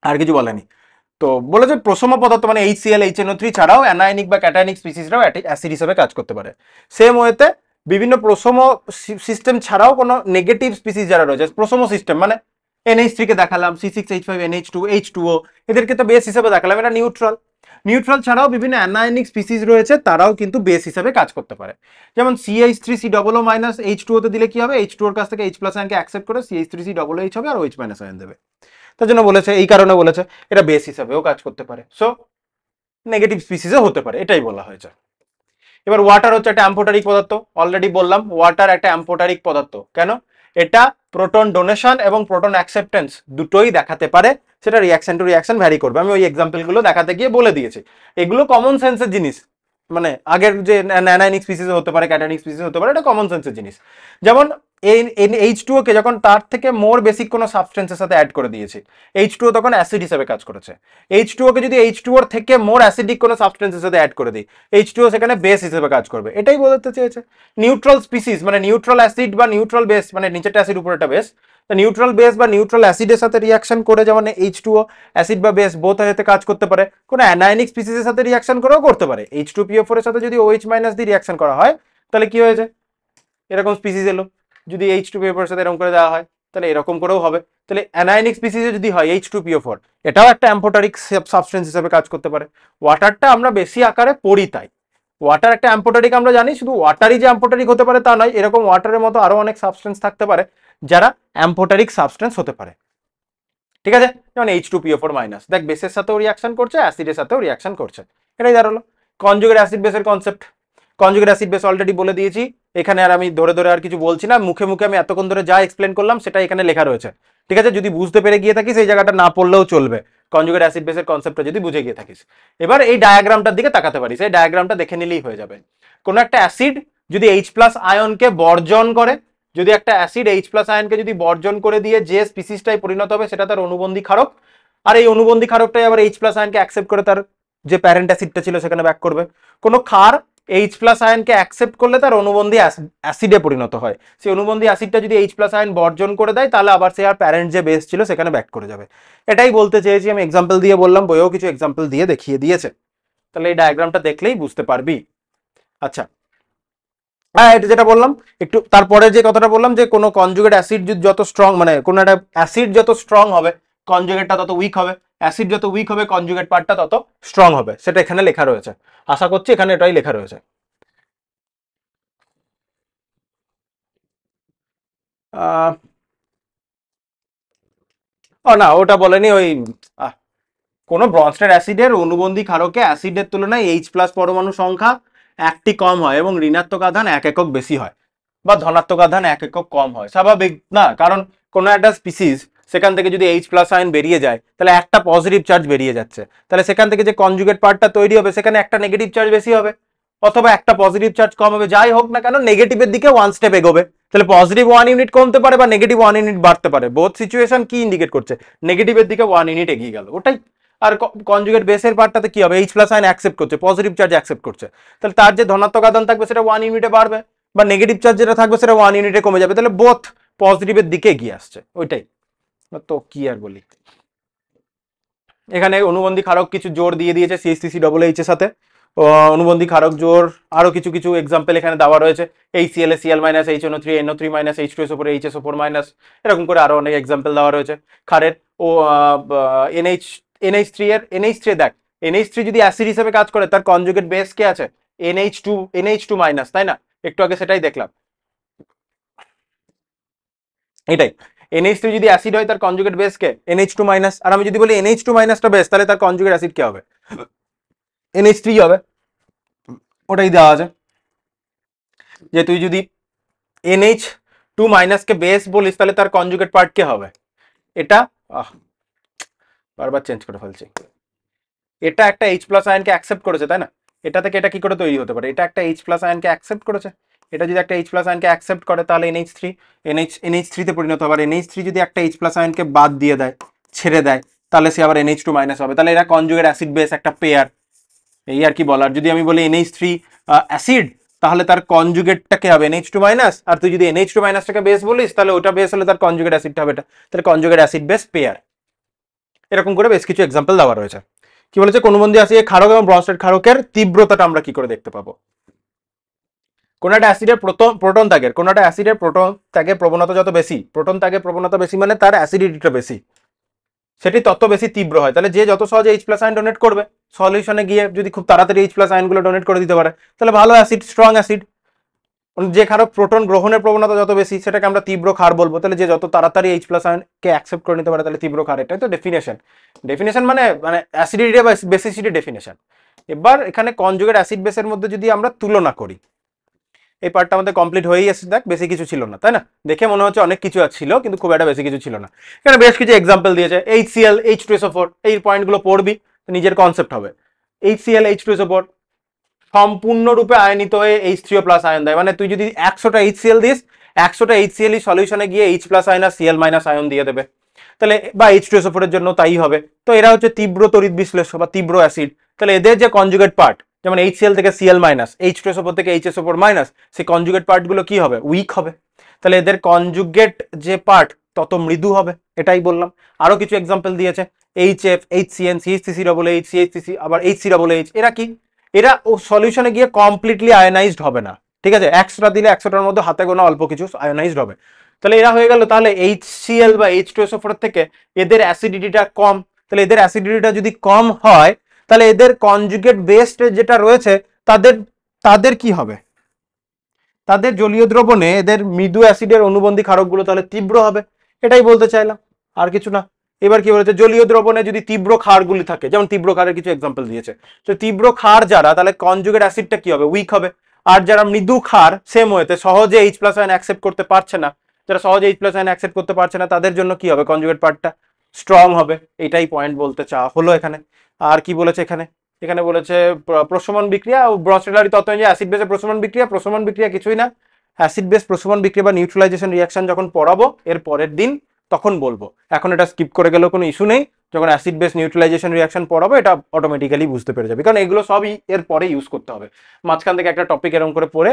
আর কিছু বলেনি। তো বলেছে প্রশম পদার্থ মানে HCl HNO3 ছাড়াও অ্যানায়নিক বা ক্যাটায়নিক স্পিসিসরাও অ্যাসিড হিসেবে কাজ করতে পারে। সেম ওয়েতে বিভিন্ন প্রশম সিস্টেম ছাড়াও কোনো নেগেটিভ স্পিসিস যারা রয়েছে, প্রশম সিস্টেম মানে NH3 কে দেখালাম, C6H5 NH2 H2O, এদেরকে তো বেস হিসেবে দেখালাম, এটা নিউট্রাল। নিউট্রাল ছাড়াও বিভিন্ন অ্যানায়নিক স্পিসিস রয়েছে, তারাও কিন্তু বেস হিসেবে কাজ করতে পারে। যেমন CH3COO মাইনাস H2O তে দিলে কি হবে, H2 ওর কাছ থেকে H প্লাস আয়নকে অ্যাকসেপ্ট করে CH3COOH হবে আর OH মাইনাস আয়ন দেবে। তার জন্য বলেছে, এই কারণে বলেছে এটা বেস হিসাবেও কাজ করতে পারে, সো নেগেটিভ স্পিসিসও হতে পারে, এটাই বলা হয়েছে। এবার ওয়াটার হচ্ছে একটা অ্যাম্ফোটারিক পদার্থ, অলরেডি বললাম ওয়াটার একটা অ্যাম্ফোটারিক পদার্থ। কেন, এটা প্রোটন ডোনেশন এবং প্রোটন অ্যাকসেপ্টেন্স দুটোই দেখাতে পারে, সেটা রিয়াকশন টু রিয়াকশন ভ্যারি করবে। আমি ওই এক্সাম্পল গুলো দেখাতে গিয়ে বলে দিয়েছি, এগুলো কমন সেন্সের জিনিস, মানে আগের যে অ্যানায়নিক স্পিসিস হতে পারে ক্যাটায়নিক স্পিসিস হতে পারে, এটা কমন সেন্সের জিনিস। যেমন H2O কে যখন তার থেকে মোর বেসিক কোনো সাবস্টেন্সের সাথে অ্যাড করে দিয়েছি, H2O তখন অ্যাসিড হিসেবে কাজ করেছে। H2O কে যদি H2O এর থেকে মোর অ্যাসিডিক কোনো সাবস্টেন্সের সাথে অ্যাড করে দিই, H2O সেখানে বেস হিসেবে কাজ করবে, এটাই বলতে চেয়েছে। নিউট্রাল স্পিসিস মানে নিউট্রাল অ্যাসিড বা নিউট্রাল বেস, মানে নিচেরটা অ্যাসিড উপরেরটা বেস, নিউট্রাল বেস বা নিউট্রাল অ্যাসিডের সাথে রিয়াকশন করে, যেমন H2O অ্যাসিড বা বেস বোথ এতে কাজ করতে পারে, কোনো অ্যানায়নিক স্পিসিসের সাথে রিয়াকশন করেও করতে পারে। H2PO4 এর সাথে যদি OH মাইনাস দিয়ে রিয়াকশন করা হয়, তাহলে কি হয়েছে, এরকম স্পিসিস এলো। যদি H2PO4 এর সাথে এরকম করে দেওয়া হয়, তাহলে এরকম করেও হবে। তাহলে অ্যানায়নিক স্পিসিসে যদি হয় H2PO4, এটাও একটা অ্যাম্ফোটারিক সাবস্টেন্স হিসেবে কাজ করতে পারে। ওয়াটারটা আমরা বেশি আকারে পড়ি, তাই ওয়াটার একটা অ্যাম্ফোটারিক আমরা জানি, শুধু ওয়াটারই যে অ্যাম্ফোটারিক হতে পারে তা নয়, এরকম ওয়াটারের মতো আরো অনেক সাবস্টেন্স থাকতে পারে যারা অ্যাম্ফোটারিক সাবস্টেন্স হতে পারে। ঠিক আছে, যেমন H2PO4 মাইনাস, দেখ বেসের সাথেও রিয়াকশন করছে, অ্যাসিডের সাথেও রিয়াকশন করছে, এটাই দাঁড়ালো কনজুগেট অ্যাসিড বেসের concept. Conjugate acid base already বলে দিয়েছি, এখানে আর আমি ধরে ধরে আর কিছু বলছি না, মুখে মুখে আমি এতক্ষণ ধরে যা এক্সপ্লেন করলাম সেটা এখানে লেখা রয়েছে। ঠিক আছে, যদি বুঝতে পেরে গিয়ে থাকিস এই জায়গাটা না পড়লেও চলবে, কনজুগেট অ্যাসিড বেসের কনসেপ্টটা যদি বুঝে গিয়ে থাকিস। এবার এই ডায়াগ্রামটার দিকে তাকাতে পারিস, এই ডায়াগ্রামটা দেখে নিলেই হয়ে যাবে। কোন একটা অ্যাসিড যদি H প্লাস আয়নকে বর্জন করে, যদি একটা অ্যাসিড H প্লাস আয়নকে যদি বর্জন করে দিয়ে যে স্পিসিসটাই পরিণত হবে সেটা তার অনুবন্ধী ক্ষারক, আর এই অনুবন্ধী ক্ষারকটাই আবার H প্লাস আয়নকে অ্যাকসেপ্ট করে তার যে প্যারেন্ট অ্যাসিডটা ছিল সেখানে ব্যাক করবে। কোনো ক্ষার এইচ প্লাস আয়নকে অ্যাকসেপ্ট করলে তার অনুবন্ধী অ্যাসিডে পরিণত হয়। সেই অনুবন্ধী অ্যাসিডটা যদি এইচ প্লাস আয়ন বর্জন করে দেয় তাহলে আবার সে আর প্যারেন্ট যে বেস ছিল সেখানে ব্যাক করে যাবে। এটাই বলতে চেয়েছি আমি, এক্সাম্পল দিয়ে বললাম, বইয়েও কিছু এক্সাম্পল দিয়ে দেখিয়ে দিয়েছে। তাহলে এই ডায়াগ্রামটা দেখলেই বুঝতে পারবি। আচ্ছা, হ্যাঁ এটা যেটা বললাম একটু তারপরে যে কথাটা বললাম যে কোনো কনজুগেট অ্যাসিড যত স্ট্রং, মানে কোনো একটা অ্যাসিড যত স্ট্রং হবে কনজুগেটটা তত উইক হবে, অ্যাসিড যত উইক হবে কনজুগেট পার্টটা তত স্ট্রং হবে, সেটা এখানে লেখা রয়েছে। আশা করছি এখানে এটাই লেখা রয়েছে। ও না, ওটা বলেনি। ওই কোনো ব্রনস্টেড অ্যাসিডের অনুবন্ধী ক্ষারকে অ্যাসিডের তুলনায় এইচ প্লাস পরমাণু সংখ্যা একটি কম হয় এবং ঋণাত্মক আধান 1 একক বেশি হয়, বা ধনাত্মক আধান 1 একক কম হয়। স্বাভাবিক না, কারণ কোনো একটা স্পিসিস সেখান থেকে যদি এইচ প্লাস আয়ন বেরিয়ে যায় তাহলে একটা পজিটিভ চার্জ বেরিয়ে যাচ্ছে, তাহলে সেখান থেকে যে কনজুগেট পার্টটা তৈরি হবে সেখানে একটা নেগেটিভ চার্জ বেশি হবে অথবা একটা পজিটিভ চার্জ কম হবে, যাই হোক না কেন নেগেটিভের দিকে ওয়ান স্টেপ এগোবে। তাহলে পজিটিভ 1 ইউনিট কমতে পারে বা নেগেটিভ 1 ইউনিট বাড়তে পারে, বোথ সিচুয়েশন কি ইন্ডিকেট করছে, নেগেটিভের দিকে 1 ইউনিট এগিয়ে গেল, ওটাই। আর কনজুগেট বেসের পার্টটাতে কি হবে, এইচ প্লাস আয়ন অ্যাকসেপ্ট করছে, পজিটিভ চার্জ অ্যাকসেপ্ট করছে, তাহলে তার যে ধনাত্মক আধান থাকবে সেটা 1 ইউনিটে বাড়বে, বা নেগেটিভ চার্জ যেটা থাকবে সেটা 1 ইউনিটে কমে যাবে, তাহলে বোথ পজিটিভের দিকে এগিয়ে আসছে, ওইটাই। তো কি আর বলি, এখানে অনুবন্ধী ক্ষারক কিছু জোর দিয়ে দিয়েছে সিএসসিসি ডবল এইচ এর সাথে। অনুবন্ধী ক্ষারক জোর আরো কিছু কিছু এক্সাম্পল এখানে দেওয়া রয়েছে, HCl এ Cl minus, HNO3 NO3 minus, H2SO4 HSO4 minus, এরকম করে আরো অনেক এক্সাম্পল দেওয়া রয়েছে ক্ষারের। ও NH3 এর NH3 দেখ, NH3 যদি অ্যাসিড হিসেবে কাজ করে তার কনজুগেট বেস কে আছে NH2 মাইনাস, তাই না? একটু আগে সেটাই দেখলাম, এটাই। NH3 যদি অ্যাসিড হয় তার কনজুগেট বেস কে NH2 মাইনাস, আর আমি যদি বলি NH2 মাইনাসটা বেস তাহলে তার কনজুগেট অ্যাসিড কে হবে, NH3 হবে, ওটাই দেওয়া আছে। যে তুই যদি NH2 মাইনাসকে বেস বলিস তাহলে তার কনজুগেট পার্ট কে হবে, এটা বারবার চেঞ্জ করে ফেলছি, এটা একটা H প্লাস আয়নকে অ্যাকসেপ্ট করেছে, তাই না? এটা থেকে এটা কি করে তৈরি হতে পারে, এটা একটা H প্লাস আয়নকে অ্যাকসেপ্ট করেছে, এটা যদি একটা H প্লাস আয়নকে অ্যাকসেপ্ট করে তাহলে NH3 তে পরিণত হবে। NH3 যদি একটা H প্লাস আয়নকে বাদ দিয়ে দেয়, ছেড়ে দেয়, তাহলে সে আবার NH2 মাইনাস হবে, তাহলে এরা কনজুগেট অ্যাসিড বেস একটা পেয়ার, এই আর কি বলার। যদি আমি বলি NH3 অ্যাসিড তাহলে তার কনজুগেটটাকে হবে NH2 মাইনাস, আর তুই যদি NH2 মাইনাসটাকে বেস বলিস তাহলে ওটা বেস হলে তার কনজুগেট অ্যাসিডটা হবে এটা, তাহলে কনজুগেট অ্যাসিড বেস পেয়ার। এরকম করে বেশ কিছু এক্সাম্পল দেওয়া রয়েছে। কি বলেছে, কোনবন্ধী অ্যাসিডের ক্ষারক এবং ব্রনস্টেড ক্ষারকের তীব্রতাটা আমরা কি করে দেখতে পাবো। কোন একটা অ্যাসিডের প্রোটন ত্যাগের, কোন একটা অ্যাসিডের প্রোটন ত্যাগের প্রবণতা যত বেশি, প্রোটন ত্যাগের প্রবণতা বেশি মানে তার অ্যাসিডিটিটা বেশি, সেটি তত বেশি তীব্র হয়। তাহলে যে যত সহজে H প্লাস আয়ন ডোনেট করবে সলিউশনে গিয়ে, যদি খুব তাড়াতাড়ি H প্লাস আয়নগুলো ডোনেট করে দিতে পারে তাহলে ভালো অ্যাসিড, স্ট্রং অ্যাসিড। যে ক্ষারক প্রোটন গ্রহণের প্রবণতা যত বেশি সেটাকে আমরা তীব্র ক্ষার বলবো, তাহলে যে যত তাড়াতাড়ি H প্লাস আয়নকে অ্যাকসেপ্ট করে নিতে পারে তাহলে তীব্র ক্ষার, এটাই তো ডেফিনেশন। ডেফিনেশন মানে অ্যাসিডিটি বা বেসিসিটি ডেফিনেশন। এবার এখানে কনজুগেট অ্যাসিড বেসের মধ্যে যদি আমরা তুলনা করি, এই পার্টটা আমাদের কমপ্লিট হয়েই আসছে, দেখ বেশি কিছু ছিল না, তাই না? দেখে মনে হচ্ছে অনেক কিছু ছিল কিন্তু খুব একটা বেশি কিছু ছিল না। এখানে বেশ কিছু এক্সাম্পল দিয়েছে, HCl H2SO4, এই পয়েন্টগুলো পড়বি, নিজের কনসেপ্ট হবে। HCl H2SO4 সম্পূর্ণরূপে আয়নিত হয়ে H3O প্লাস আয়ন দেয়, মানে তুই যদি 100টা HCl দিস 100টা HCl সলিউশনে গিয়ে H প্লাস আয়ন আর Cl মাইনাস আয়ন দিয়ে দেবে, তাহলে বা H2SO4 এর জন্য তাই হবে। তো এরা হচ্ছে তীব্র তড়িৎ বিশ্লেষ্য বা তীব্র অ্যাসিড, তাহলে এদের যে কনজুগেট পার্ট, যেমন HCl থেকে Cl মাইনাস, H2SO4 থেকে HSO4 মাইনাস, সেই কনজুগেট পার্টগুলো কি হবে, উইক হবে, তাহলে এদের কনজুগেট যে পার্ট তত মৃদু হবে, এটাই বললাম। আরো কিছু এক্সাম্পল দিয়েছে, HF HCN CH3COOH CH3C আবার HCOOH, এরা কি, এরা ও সলিউশনে গিয়ে কমপ্লিটলি আয়নাইজড হবে না, ঠিক আছে, 100টা দিলে 100টার মধ্যে হাতে গোনা অল্প কিছু আয়নাইজড হবে, তাহলে এরা হয়ে গেল। তাহলে HCl বা H2SO4 থেকে এদের অ্যাসিডিটিটা কম, তাহলে এদের অ্যাসিডিটিটা যদি কম হয় তাহলে এদের কনজুগেট বেসড যেটা রয়েছে তাদের তাদের কি হবে, তাদের জলীয় দ্রবণে এদের মৃদু অ্যাসিডের অনুবন্ধী ক্ষারকগুলো তাহলে তীব্র হবে, এটাই বলতে চাইলাম, আর কিছু না। এবার কি বলেছে, জলীয় দ্রবণে যদি তীব্র ক্ষারগুলি থাকে, যেমন তীব্র ক্ষারের কিছু এক্সাম্পল দিয়েছে, তো তীব্র ক্ষার যারা, তাহলে কনজুগেট অ্যাসিডটা কি হবে, উইক হবে। আর যারা মৃদু ক্ষার, সেম ওয়েতে সহজে H প্লাস আয়ন অ্যাকসেপ্ট করতে পারছে না, যারা সহজে H প্লাস আয়ন অ্যাকসেপ্ট করতে পারছে না তাদের জন্য কি হবে, কনজুগেট পার্টটা স্ট্রং হবে, এটাই পয়েন্ট বলতে চাওয়া হলো এখানে। আর কি বলেছে এখানে, এখানে বলেছে প্রশমন বিক্রিয়া ও ব্রনস্টেডারি তত্ত্ব অনুযায়ী অ্যাসিড বেসে প্রশমন বিক্রিয়া কিছুই না, অ্যাসিড বেস প্রশমন বিক্রিয়া বা নিউট্রালাইজেশন রিঅ্যাকশন যখন পড়াবো এর পরের দিন তখন বলবো, এখন এটা স্কিপ করে গেলেও কোনো ইস্যু নেই, যখন অ্যাসিড বেস নিউট্রালাইজেশন রিয়াকশন পড়াবো এটা অটোমেটিক্যালি বুঝতে পেরে যাবে, কারণ এগুলো সবই এর পরে ইউজ করতে হবে। মাঝখান থেকে একটা টপিক এরকম করে পড়ে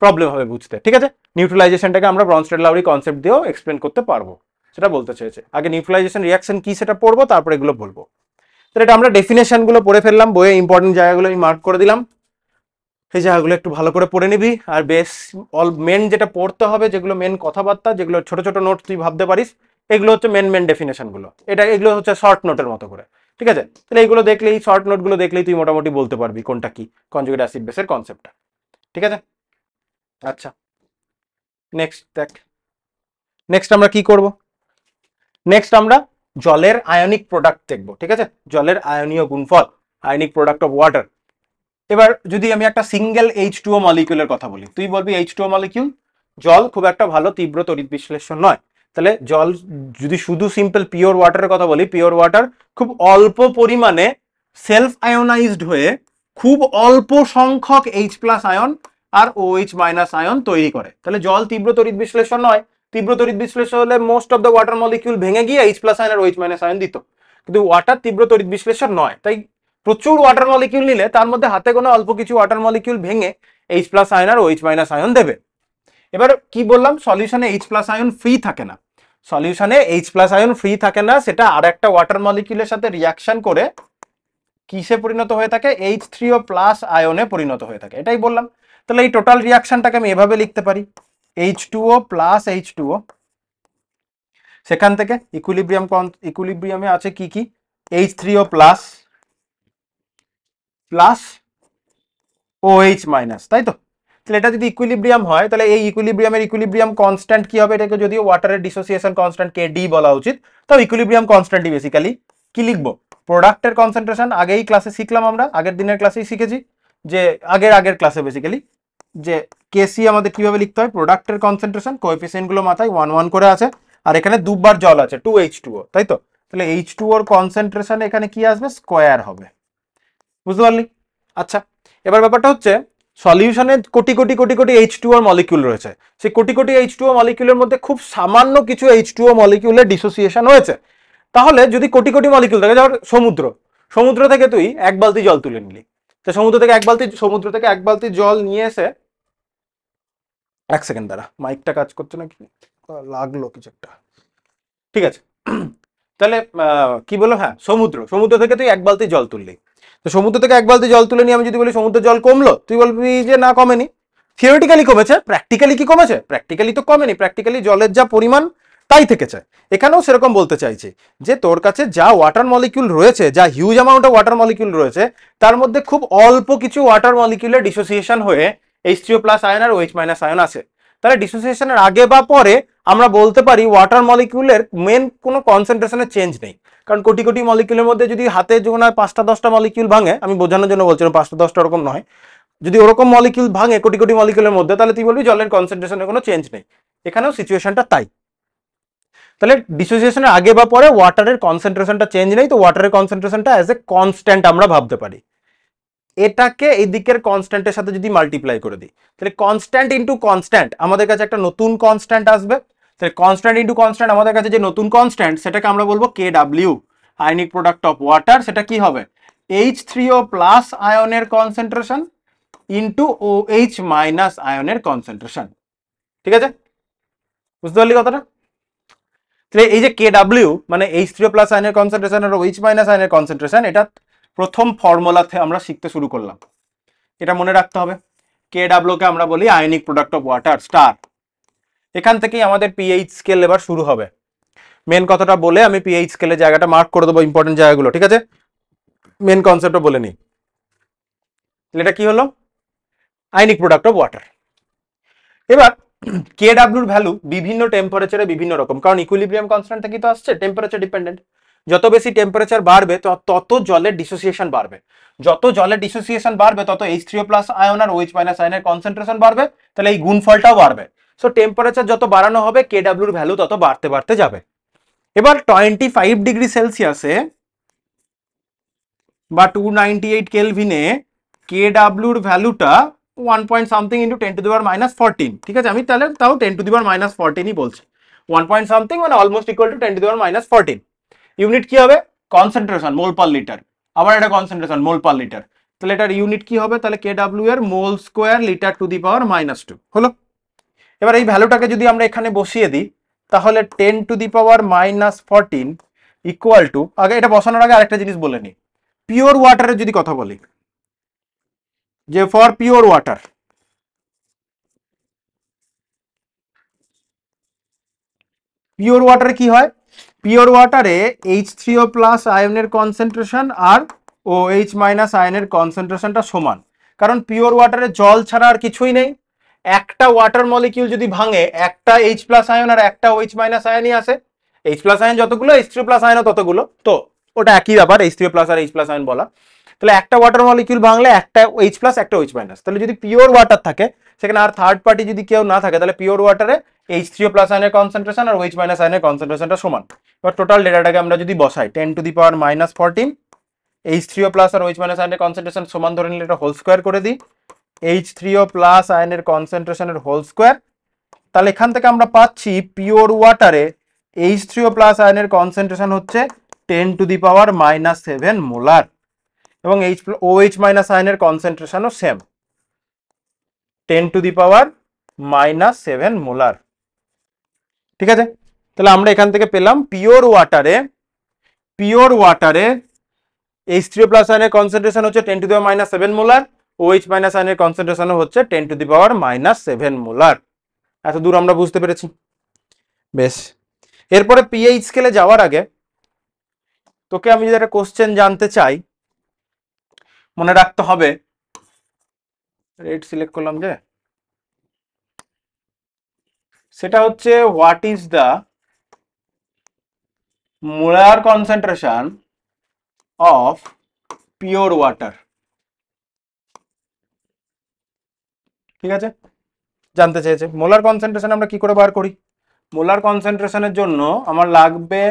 প্রবলেম হবে বুঝতে, ঠিক আছে? নিউট্রালাইজেশনটাকে আমরা ব্রনস্টেড-লাউরি কনসেপ্ট দিয়েও এক্সপ্লেন করতে পারবো, সেটা বলতে চেয়েছে। আগে নিউট্রালাইজেশন রিয়াকশন কি সেটা পড়বো, তারপর এগুলো বলবো। তো এটা আমরা ডেফিনেশনগুলো পড়ে ফেললাম, বইয়ে ইম্পর্টেন্ট জায়গাগুলো আমি মার্ক করে দিলাম, সেই জায়গাগুলো একটু ভালো করে পড়ে নিবি। আর বেশ মেন যেটা পড়তে হবে, যেগুলো মেন কথাবার্তা, যেগুলো ছোট ছোট নোট তুই ভাবতে পারিস, এগুলো হচ্ছে মেন ডেফিনেশনগুলো। এগুলো হচ্ছে শর্ট নোটের মতো করে, ঠিক আছে? তাহলে এইগুলো দেখলেই, শর্ট নোটগুলো দেখলেই তুই মোটামুটি বলতে পারবি কোনটা কি কনজুগেট অ্যাসিড বেসের কনসেপ্টটা, ঠিক আছে? আচ্ছা, নেক্সট দেখ, নেক্সট আমরা কি করব? নেক্সট আমরা জলের আয়নিক প্রোডাক্ট দেখবো, ঠিক আছে? জলের আয়নীয় গুণফল, আয়নিক প্রোডাক্ট অফ ওয়াটার। এবার যদি আমি একটা সিঙ্গেল H2O মলিকিউলের কথা বলি, তুই বলবি H2O মলিকিউল, জল খুব একটা ভালো তীব্র তড়িৎ বিশ্লেষণ নয়। তাহলে জল, যদি শুধু সিম্পল পিওর ওয়াটারের কথা বলি, পিওর ওয়াটার খুব অল্প পরিমাণে সেলফ আয়োনাইজড হয়ে খুব অল্প সংখ্যক H+ আয়ন আর OH- আয়ন তৈরি করে। তাহলে জল তীব্র তড়িৎ বিশ্লেষণ নয়। তীব্র তড়িৎ বিশ্লেষণ হলে most of the water molecule ভেঙে গিয়ে H+ আয়ন আর OH- আয়ন দিত, কিন্তু ওয়াটার তীব্র তড়িৎ বিশ্লেষণ নয়। তাই প্রচুর ওয়াটার মলিকিউল নিলে তার মধ্যে হাতে গোনা অল্প কিছু ওয়াটার মলিকিউল ভেঙে H+ আয়ন আর OH- আয়ন দেবে। এবার কি বললাম, সলিউশনে H+ আয়ন ফ্রি থাকে না। সলিউশনে H+ আয়ন ফ্রি থাকে না, সেটা আর একটা ওয়াটার মলিকিউলের সাথে রিয়াকশন করে কিসে পরিণত হয়ে থাকে? H3O+ আয়নে পরিণত হয়ে থাকে, এটাই বললাম। তাহলে এই টোটাল রিয়াকশনটাকে আমি এভাবে লিখতে পারি, H2O + H2O, সেখান থেকে ইকুইলিব্রিয়ামে আছে কি কি? H3O+ প্লাস OH-, তাই তো? তাহলে এটা যদি ইকুইলিব্রিয়াম হয়, তাহলে এই ইকুইলিব্রিয়াম কনস্ট্যান্ট কি হবে? এটাকে যদিও ওয়াটারের ডিসোসিয়েশন কনস্ট্যান্ট KD বলা উচিত, তাও ইকুইলিব্রিয়াম কনস্ট্যান্টই বেসিক্যালি। কি লিখবো? প্রোডাক্টের কনসেন্ট্রেশন, আগেই ক্লাসে শিখলাম আমরা, আগের দিনের ক্লাসেই শিখেছি যে আগের ক্লাসে বেসিক্যালি যে কেসি আমাদের কিভাবে লিখতে হয়, প্রোডাক্টের কনসেন্ট্রেশন, কোএফিসিয়েন্ট গুলো মাথায় 1 1 করে আছে, আর এখানে দুবার জল আছে 2H2O, তাই তো? তাহলে H2O এর কনসেন্ট্রেশন এখানে কি আসবে? স্কোয়ার হবে, বুঝতে পারলি? আচ্ছা, এবার ব্যাপারটা হচ্ছে সলিউশনে কোটি কোটি কোটি কোটি H2O মলিকিউল রয়েছে, সেই কোটি কোটি H2O মলিকিউলের মধ্যে খুব সামান্য কিছু H2O মলিকিউলের ডিসোসিয়েশন হয়েছে। তাহলে যদি কোটি কোটি মলিকিউল থাকে, যেমন সমুদ্র থেকে তুই এক বালতি জল তুলে নিলি, তো সমুদ্র থেকে এক বালতি জল নিয়ে এসে, এক সেকেন্ড দাঁড়া, মাইকটা কাজ করছে নাকি, লাগলো কিছু একটা, ঠিক আছে? তাহলে কি বলো, হ্যাঁ, সমুদ্র থেকে তুই এক বালতি জল তুললি, তো সমুদ্র থেকে এক বালতি জল তুলে নিয়ে আমি যদি বলি সমুদ্রের জল কমলো, তুই বলবি যে না, কমেনি। থিওরিটিক্যালি কমেছে, প্র্যাকটিক্যালি কি কমেছে? প্র্যাকটিক্যালি তো কমেনি, প্র্যাকটিক্যালি জলের যা পরিমাণ তাই থেকেছে। এখানেও সেরকম বলতে চাইছি যে তোর কাছে যা ওয়াটার মলিকিউল রয়েছে, যা huge amount of water molecule রয়েছে, তার মধ্যে খুব অল্প কিছু ওয়াটার মলিকিউলের ডিসোসিয়েশন হয়ে H3O+ আয়ন আর OH- আয়ন আছে। তাহলে ডিসোসিয়েশনের আগে বা পরে আমরা বলতে পারি ওয়াটার মলিকিউলের মেন কোনো কনসেন্ট্রেশনের চেঞ্জ নেই, কারণ কোটি কোটি মলিকিউলের মধ্যে যদি হাতে যখন 5টা 10টা মলিকিউল ভাঙে, আমি বোঝানোর জন্য বলছিলাম 5টা 10টা ওরকম নয়, যদি ওরকম মলিকিউল ভাঙে কোটি কোটি মলিকিউলের মধ্যে, তাহলে তুই বলবি জলের কনসেন্ট্রেশনের কোনো চেঞ্জ নেই। এখানেও সিচুয়েশনটা তাই। তাহলে ডিসোসিয়েশনের আগে বা পরে ওয়াটারের কনসেন্ট্রেশনটা চেঞ্জ নেই, তো ওয়াটারের কনসেন্ট্রেশনটা অ্যাজ এ কনস্ট্যান্ট আমরা ভাবতে পারি। এটাকে এই দিকের কনস্ট্যান্টের সাথে যদি মাল্টিপ্লাই করে দিই, তাহলে কনস্ট্যান্ট ইন্টু কনস্ট্যান্ট আমাদের কাছে একটা নতুন কনস্ট্যান্ট আসবে। তাহলে কনস্ট্যান্ট ইন্টু কনস্ট্যান্ট আমাদের কাছে যে নতুন কনস্ট্যান্ট, সেটাকে আমরা বলবো KW, ionic product of water. সেটা কি হবে? H3O+ আয়নের কনসেন্ট্রেশন ইন্টু OH- আয়নের কনসেন্ট্রেশন, ঠিক আছে? বুঝতে পারলি কথাটা? তাহলে এই যে KW মানে H3O+ আয়নের কনসেন্ট্রেশন আর OH- আয়নের কনসেন্ট্রেশন, এটা প্রথম ফর্মুলাতে আমরা শিখতে শুরু করলাম, এটা মনে রাখতে হবে। KW কে আমরা বলি ionic product of water, star. এখান থেকেই আমাদের পিএইচ স্কেল এবার শুরু হবে। মেন কথাটা বলে আমি পিএইচ স্কেলের জায়গাটা মার্ক করে দেবো, ইম্পর্টেন্ট জায়গাগুলো, ঠিক আছে? মেন কনসেপ্টটা বলে নিই। এটা কি হলো? Ionic product of water. এবার KW ভ্যালু বিভিন্ন টেম্পারেচারে বিভিন্ন রকম, কারণ ইকুইলিব্রিয়াম কনস্ট্যান্ট থেকে তো আসছে, টেম্পারেচার ডিপেন্ডেন্ট। যত বেশি টেম্পারেচার বাড়বে তত জলের ডিসোসিয়েশন বাড়বে, যত জলের ডিসোসিয়েশন বাড়বে তত H3O+ আয়ন আর OH- আয়নের কনসেন্ট্রেশন বাড়বে, তাহলে এই গুণফলটাও বাড়বে। সো টেম্পারেচার যত বাড়ানো হবে KW ভ্যালু তত বাড়তে বাড়তে যাবে। এবার 25 ডিগ্রি সেলসিয়াসে বা 298 কেলভিনে KW ভ্যালুটা 1 পয়েন্ট সামথিং ইন্টু 10⁻⁻14, ঠিক আছে? আমি তাহলে তাও 10⁻⁻14ই বলছি। 1 পয়েন্ট সামথিং মানে অলমোস্ট ইকুয়াল টু 10⁻⁻14। ইউনিট কি হবে? কনসেন্ট্রেশন মোল পার লিটার, আবার এটা কনসেন্ট্রেশন মোল পার লিটার, তাহলে এটার ইউনিট কি হবে, তাহলে কেডব্লিউ এর mole square litre to the power -2 হলো। এবার এই ভ্যালুটাকে যদি আমরা এখানে বসিয়ে দিই তাহলে 10 to the power -14 equal to, আগে এটা বসানোর আগে আরেকটা জিনিস বলে নিই, পিওর ওয়াটারের যদি কথা বলি, যে ফর পিওর ওয়াটার, পিওর ওয়াটারে কি হয়, পিওর ওয়াটারে H3O প্লাস আয়নের কনসেন্ট্রেশন আর OH মাইনাস আয়নের কনসেন্ট্রেশনটা সমান, কারণ পিওর ওয়াটারে জল ছাড়া আর কিছুই নেই, একটা ওয়াটার মলিকিউল যদি ভাঙে একটা H প্লাস আয়ন আর একটা OH মাইনাস আয়নই আসে, H প্লাস আয়ন যতগুলো H3O প্লাস আয়নও ততগুলো, তো ওটা একই ব্যাপার H3O প্লাস আর H প্লাস আয়ন বলা। তাহলে একটা ওয়াটার মলিকিউল ভাঙলে একটা H প্লাস একটা OH মাইনাস, তাহলে যদি পিওর ওয়াটার থাকে সেখানে আর থার্ড পার্টি যদি কেউ না থাকে তাহলে পিওর ওয়াটারে H3O প্লাস আয়নের কনসেন্ট্রেশন আর OH মাইনাস আয়নের কনসেন্ট্রেশনটা সমান। এবার টোটাল ডেটাটাকে আমরা যদি বসাই 10 to the power -14, H3O plus আর OH মাইনাস আয়নের কনসেন্ট্রেশন সমান ধরে নিলে এটা হোল স্কোয়ার করে দিই, H3O প্লাস আয়নের কনসেন্ট্রেশনের হোল স্কোয়ার, তাহলে এখান থেকে আমরা পাচ্ছি পিওর ওয়াটারে H3O প্লাস আয়নের কনসেন্ট্রেশন হচ্ছে 10 টু দি পাওয়ার -7 মোলার, এবং OH মাইনাস আয়নের কনসেন্ট্রেশনও সেম 10 টু দি পাওয়ার -7 মোলার। ঠিক আছে, তাহলে আমরা এখান থেকে পেলাম পিওর ওয়াটারে H3O প্লাস আয়নের কনসেন্ট্রেশন হচ্ছে 10 টু দি পাওয়ার -7 মোলার, OH মাইনাস আয়নের কনসেন্ট্রেশন হচ্ছে 10 টু দি পাওয়ার -7 মোলার। এত দূর আমরা বুঝতে পেরেছি, বেশ। এরপরে পিএইচ স্কেলে যাওয়ার আগে তোকে আমি যদি একটা কোশ্চেন জানতে চাই, মনে রাখতে হবে, রেড সিলেক্ট করলাম যে, সেটা হচ্ছে what is the molar concentration of pure water. ঠিক আছে, জানতে চেয়েছে মোলার কনসেন্ট্রেশন আমরা কি করে বার করি, মোলার কনসেন্ট্রেশনের জন্য আমার লাগবে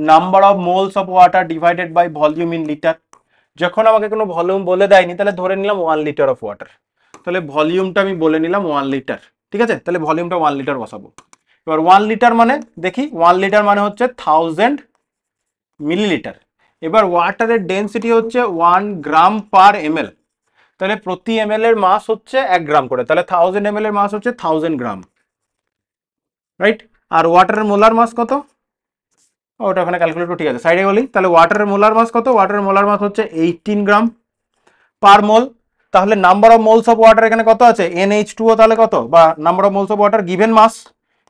number of moles of water divided by volume in litre. যখন আমাকে কোনো ভলিউম বলে দেয়নি তাহলে ধরে নিলাম 1 লিটার অফ ওয়াটার, তাহলে ভলিউমটা আমি বলে নিলাম 1 লিটার। ঠিক আছে, তাহলে ভলিউমটা 1 লিটার বসাবো। এবার 1 লিটার মানে দেখি, 1 লিটার মানে হচ্ছে 1000 মিলিলিটার। এবার ওয়াটারের ডেন্সিটি হচ্ছে 1 গ্রাম পার এমএল, তাহলে প্রতি এমএল এর মাস হচ্ছে 1 গ্রাম করে, তাহলে 1000 এমএল এর মাস হচ্ছে 1000 গ্রাম, রাইট। আর ওয়াটারের মোলার মাস কত, ওটা ওখানে ক্যালকুলেট, ঠিক আছে সাইডে বলি, তাহলে ওয়াটারের মোলার মাস কত, ওয়াটারের মোলার মাস হচ্ছে 18 গ্রাম পার মোল। তাহলে number of moles of water এখানে কত আছে, NH2O, তাহলে কত, বা number of moles of water given mass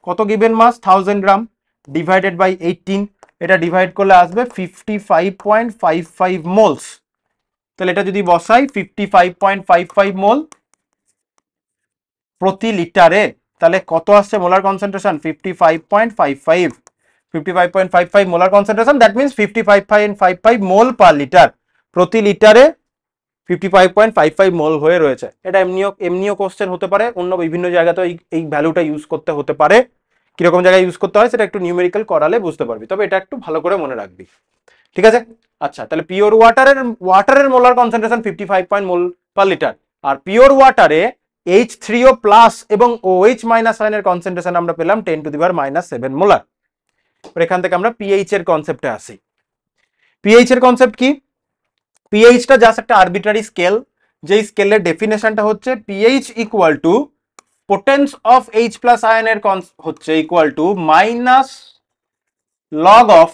কত, given mass 1000 gram divided by 18, এটা ডিভাইড করলে আসবে 55.55 মোলস। তাহলে এটা যদি বসাই 55.55 মোল প্রতি লিটারে, তাহলে কত আসছে molar concentration, 55.55 molar concentration, that means 55.55 mole per litre, প্রতি লিটারে 55.55 মোল হয়ে রয়েছে। এটা এমনিও কোশ্চেন হতে পারে, অন্য বিভিন্ন জায়গাতে এই ভ্যালুটা ইউজ করতে হতে পারে, কিরকম জায়গায় ইউজ করতে হয় সেটা একটু নিউমেরিক্যাল করালে বুঝতে পারবি, তবে এটা একটু ভালো করে মনে রাখবি। ঠিক আছে, আচ্ছা, তাহলে পিওর ওয়াটারের মোলার কনসেন্ট্রেশন 55 মোল পার লিটার, আর পিওর ওয়াটারে H3O প্লাস এবং OH মাইনাস আয়নের কনসেন্ট্রেশন আমরা পেলাম 10 টু দি পাওয়ার -7 মোলার। এখান থেকে আমরা পিএইচ এর কনসেপ্টে আসি। পিএইচ এর কনসেপ্ট কি, পিএইচটা জাস্ট একটা আরবিট্রারি স্কেল, যেই স্কেলের ডেফিনেশনটা হচ্ছে pH equal to potence of H plus আয়নের হচ্ছে equal to minus log of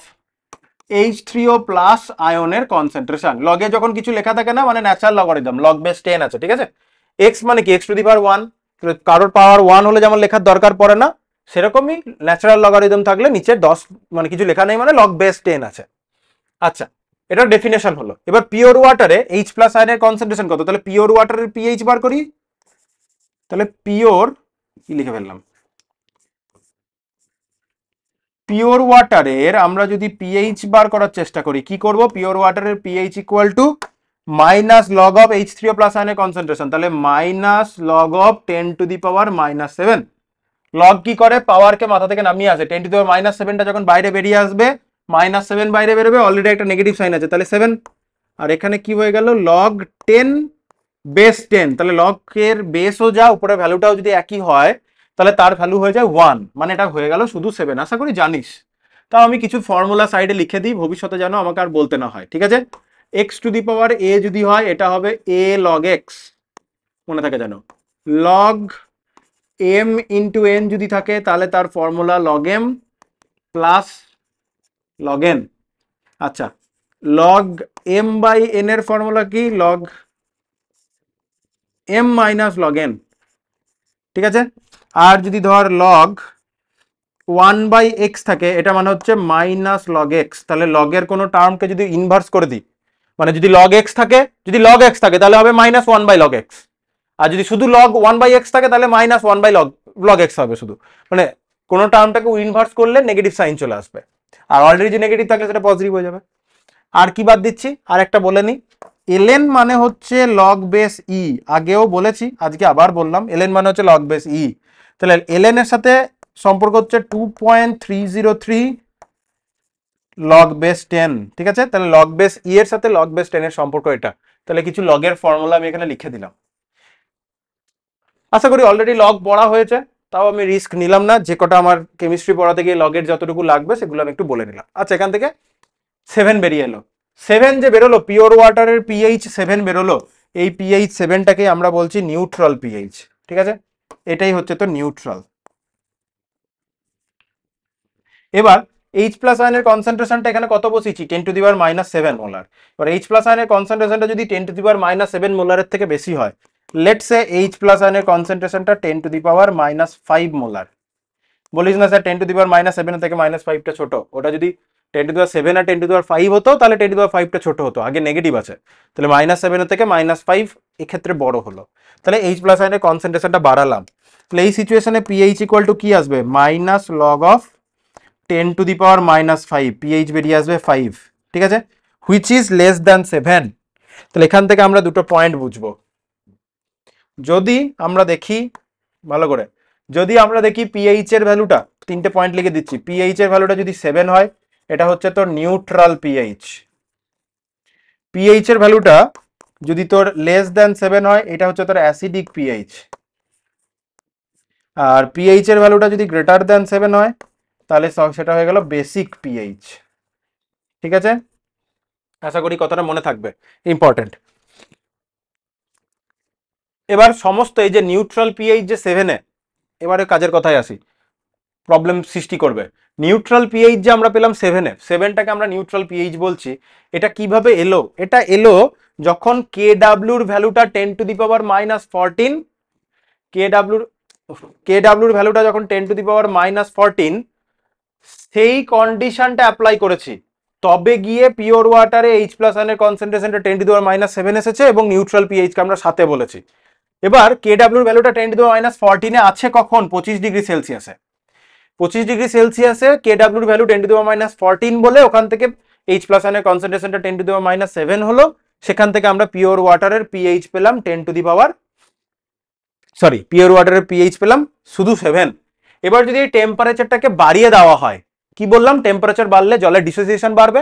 H3O plus আয়নের কনসেন্ট্রেশন। লগে যখন কিছু লেখা থাকে না, মানে ন্যাচারাল লগারিদম, লগ বেস 10 আছে, ঠিক আছে। x মানে কি, x টু দি পাওয়ার 1, কারোর পাওয়ার 1 হলে যেমন লেখার দরকার পড়ে না, সেরকমই ন্যাচারাল লগারিদম থাকলে নিচে 10 মানে কিছু লেখা নেই, মানে লগ বেস 10 আছে। আচ্ছা, এটার ডেফিনেশন হলো। এবার পিওর ওয়াটারে H প্লাস আয়নের কনসেন্ট্রেশন কত, তাহলে পিওর ওয়াটারের পিএইচ বার করি, তাহলে পিওর কি লিখে ফেললাম, পিওর ওয়াটারের আমরা যদি পিএইচ বার করার চেষ্টা করি, কি করব, পিওর ওয়াটারের pH equal to minus log of H3O plus আয়নের কনসেন্ট্রেশন, তাহলে minus log of 10 to the power -7। Log কি করে, পাওয়ারকে মাথা থেকে নামিয়ে আসে, 10 টু দি পাওয়ার -7টা যখন বাইরে বেরিয়ে আসবে, -7 বাইরে বেরোবে, অলরেডি একটা নেগেটিভ সাইন আছে, তাহলে 7, আর এখানে কি হয়ে গেল, লগ 10 বেস 10, তাহলে লগ এর বেসও যা উপরে ভ্যালুটাও যদি একই হয় তাহলে তার ভ্যালু হয়ে যায় 1, মানে এটা হয়ে গেল শুধু 7। আশা করি জানিস, তাও আমি কিছু ফর্মুলা সাইডে লিখে দিই, ভবিষ্যতে যেন আমাকে আর বলতে না হয়, ঠিক আছে। এক্স টু দি পাওয়ার এ যদি হয় এটা হবে এ লগ এক্স, মনে থাকে যেন। লগ এম ইন্টু এন যদি থাকে তাহলে তার formula log m plus log n. আচ্ছা, লগ এম বাই এন এর ফর্মুলা কি? Log M minus log n, ঠিক আছে। আর যদি ধর লগ 1/x থাকে, এটা মানে হচ্ছে মাইনাস লগ এক্স, তাহলে লগের কোনো টার্মকে যদি ইনভার্স করে দিই, মানে যদি লগ এক্স থাকে, যদি লগ এক্স থাকে তাহলে হবে মাইনাস 1/log এক্স, আর যদি শুধু লগ 1/x থাকে তাহলে মাইনাস 1/log লগ এক্স হবে শুধু। মানে কোনো টার্মটাকে ইনভার্স করলে নেগেটিভ সাইন চলে আসবে, আর অলরেডি যে নেগেটিভ থাকে সেটা পজিটিভ হয়ে যাবে। আর কি বাদ দিচ্ছি, আর একটা বলে নি, এলএন মানে হচ্ছে লগ বেস ই, আগেও বলেছি আজকে আবার বললাম, এলএন মানে হচ্ছে লগ বেস ই। তাহলে এলএন এর সাথে সম্পর্ক হচ্ছে 2.303 লগ বেস 10, ঠিক আছে। তাহলে লগ বেস ই এর সাথে লগ বেস 10 এর সম্পর্ক এটা। তাহলে কিছু লগের ফর্মুলা আমি এখানে লিখে দিলাম। আশা করি অলরেডি লগ পড়া হয়েছে, তাও আমি রিস্ক নিলাম না, যে কটা আমার কেমিস্ট্রি পড়াতে গিয়ে লগের যতটুকু লাগবে সেগুলো আমি একটু বলে নিলাম। আচ্ছা, এখান থেকে 7 বেরিয়ে এলো। 7 যে বেরোলো, পিওর ওয়াটারের পিএইচ 7 বেরোলো, এই পিএইচ 7টাকে আমরা বলছি নিউট্রাল পিএইচ, ঠিক আছে। এটাই হচ্ছে তো নিউট্রাল। এবার এইচ প্লাস আয়নের কনসেন্ট্রেশনটা এখানে কত বসিয়েছি? 10⁻⁻7 মোলার। এবার এইচ প্লাস আয়নের কনসেন্ট্রেশনটা যদি 10⁻⁻7 মোলারের থেকে বেশি হয়, লেটস সে এইচ প্লাস আয়নের কনসেন্ট্রেশনটা 10⁻⁻5 মোলার। বলিস না স্যার 10⁻⁻7 থেকে -5টা ছোট, ওটা যদি 10⁻7 আর 10⁻5 হতো তাহলে 10⁻5টা ছোট হতো, আগে নেগেটিভ আছে, তাহলে -7 থেকে -5 এক্ষেত্রে বড় হলো, তাহলে এইচ প্লাস আয়নের কনসেন্ট্রেশনটা বাড়ালাম। তাহলে এই সিচুয়েশনে পিএইচ ইকুয়াল টু কি আসবে? মাইনাস লগ অফ 10⁻⁻5, পিএইচ বেরিয়ে আসবে 5, ঠিক আছে, হুইচ ইজ লেস দ্যান 7। তাহলে এখান থেকে আমরা দুটো পয়েন্ট বুঝবো। যদি আমরা দেখি ভালো করে, যদি আমরা দেখি পিএইচ এর ভ্যালুটা, তিনটে পয়েন্ট লিখে দিচ্ছি, পিএইচ এর ভ্যালুটা যদি 7 হয় এটা হচ্ছে তোর নিউট্রাল পিএইচ। পিএইচ এর ভ্যালুটা যদি তোর লেস দ্যান 7 হয় এটা হচ্ছে তোর অ্যাসিডিক পিএইচ। আর পিএইচ এর ভ্যালুটা যদি গ্রেটার দ্যান 7 হয় তাহলে সেটা হয়ে গেল বেসিক পিএইচ, ঠিক আছে। আশা করি কথাটা মনে থাকবে, ইম্পর্টেন্ট। এবার সমস্ত এই যে নিউট্রাল পিএইচ যে 7-এ, এবারে কাজের কথায় আসি, প্রবলেম সৃষ্টি করবে। নিউট্রাল পিএইচ যে আমরা পেলাম 7-এ, 7টাকে আমরা নিউট্রাল পিএইচ বলছি, এটা কিভাবে এলো? এটা এলো যখন কেডাব্লিউর ভ্যালুটা 10⁻⁻14, কেডাব্লিউর ভ্যালুটা যখন 10⁻⁻14 সেই কন্ডিশনটা অ্যাপ্লাই করেছি, তবে গিয়ে পিওর ওয়াটারে এইচ প্লাস আয়নের কনসেন্ট্রেশনটা 10⁻⁷ এসেছে এবং নিউট্রাল পিএইচকে আমরা সাথে বলেছি। এবার কেডাব্লিউর ভ্যালুটা 10⁻⁻14 আছে কখন? 25°C। 25°C কেডাব্লিউর ভ্যালু 10⁻⁻14 বলে ওখান থেকে এইচ প্লাস আয়নের কনসেন্ট্রেশনটা 10⁻⁷ হলো, সেখান থেকে আমরা পিওর ওয়াটারের পিএইচ পেলাম পিওর ওয়াটারের পিএইচ পেলাম শুধু 7। এবার যদি এই টেম্পারেচারটাকে বাড়িয়ে দেওয়া হয়, কি বললাম? টেম্পারেচার বাড়লে জলের ডিসোসিয়েশন বাড়বে,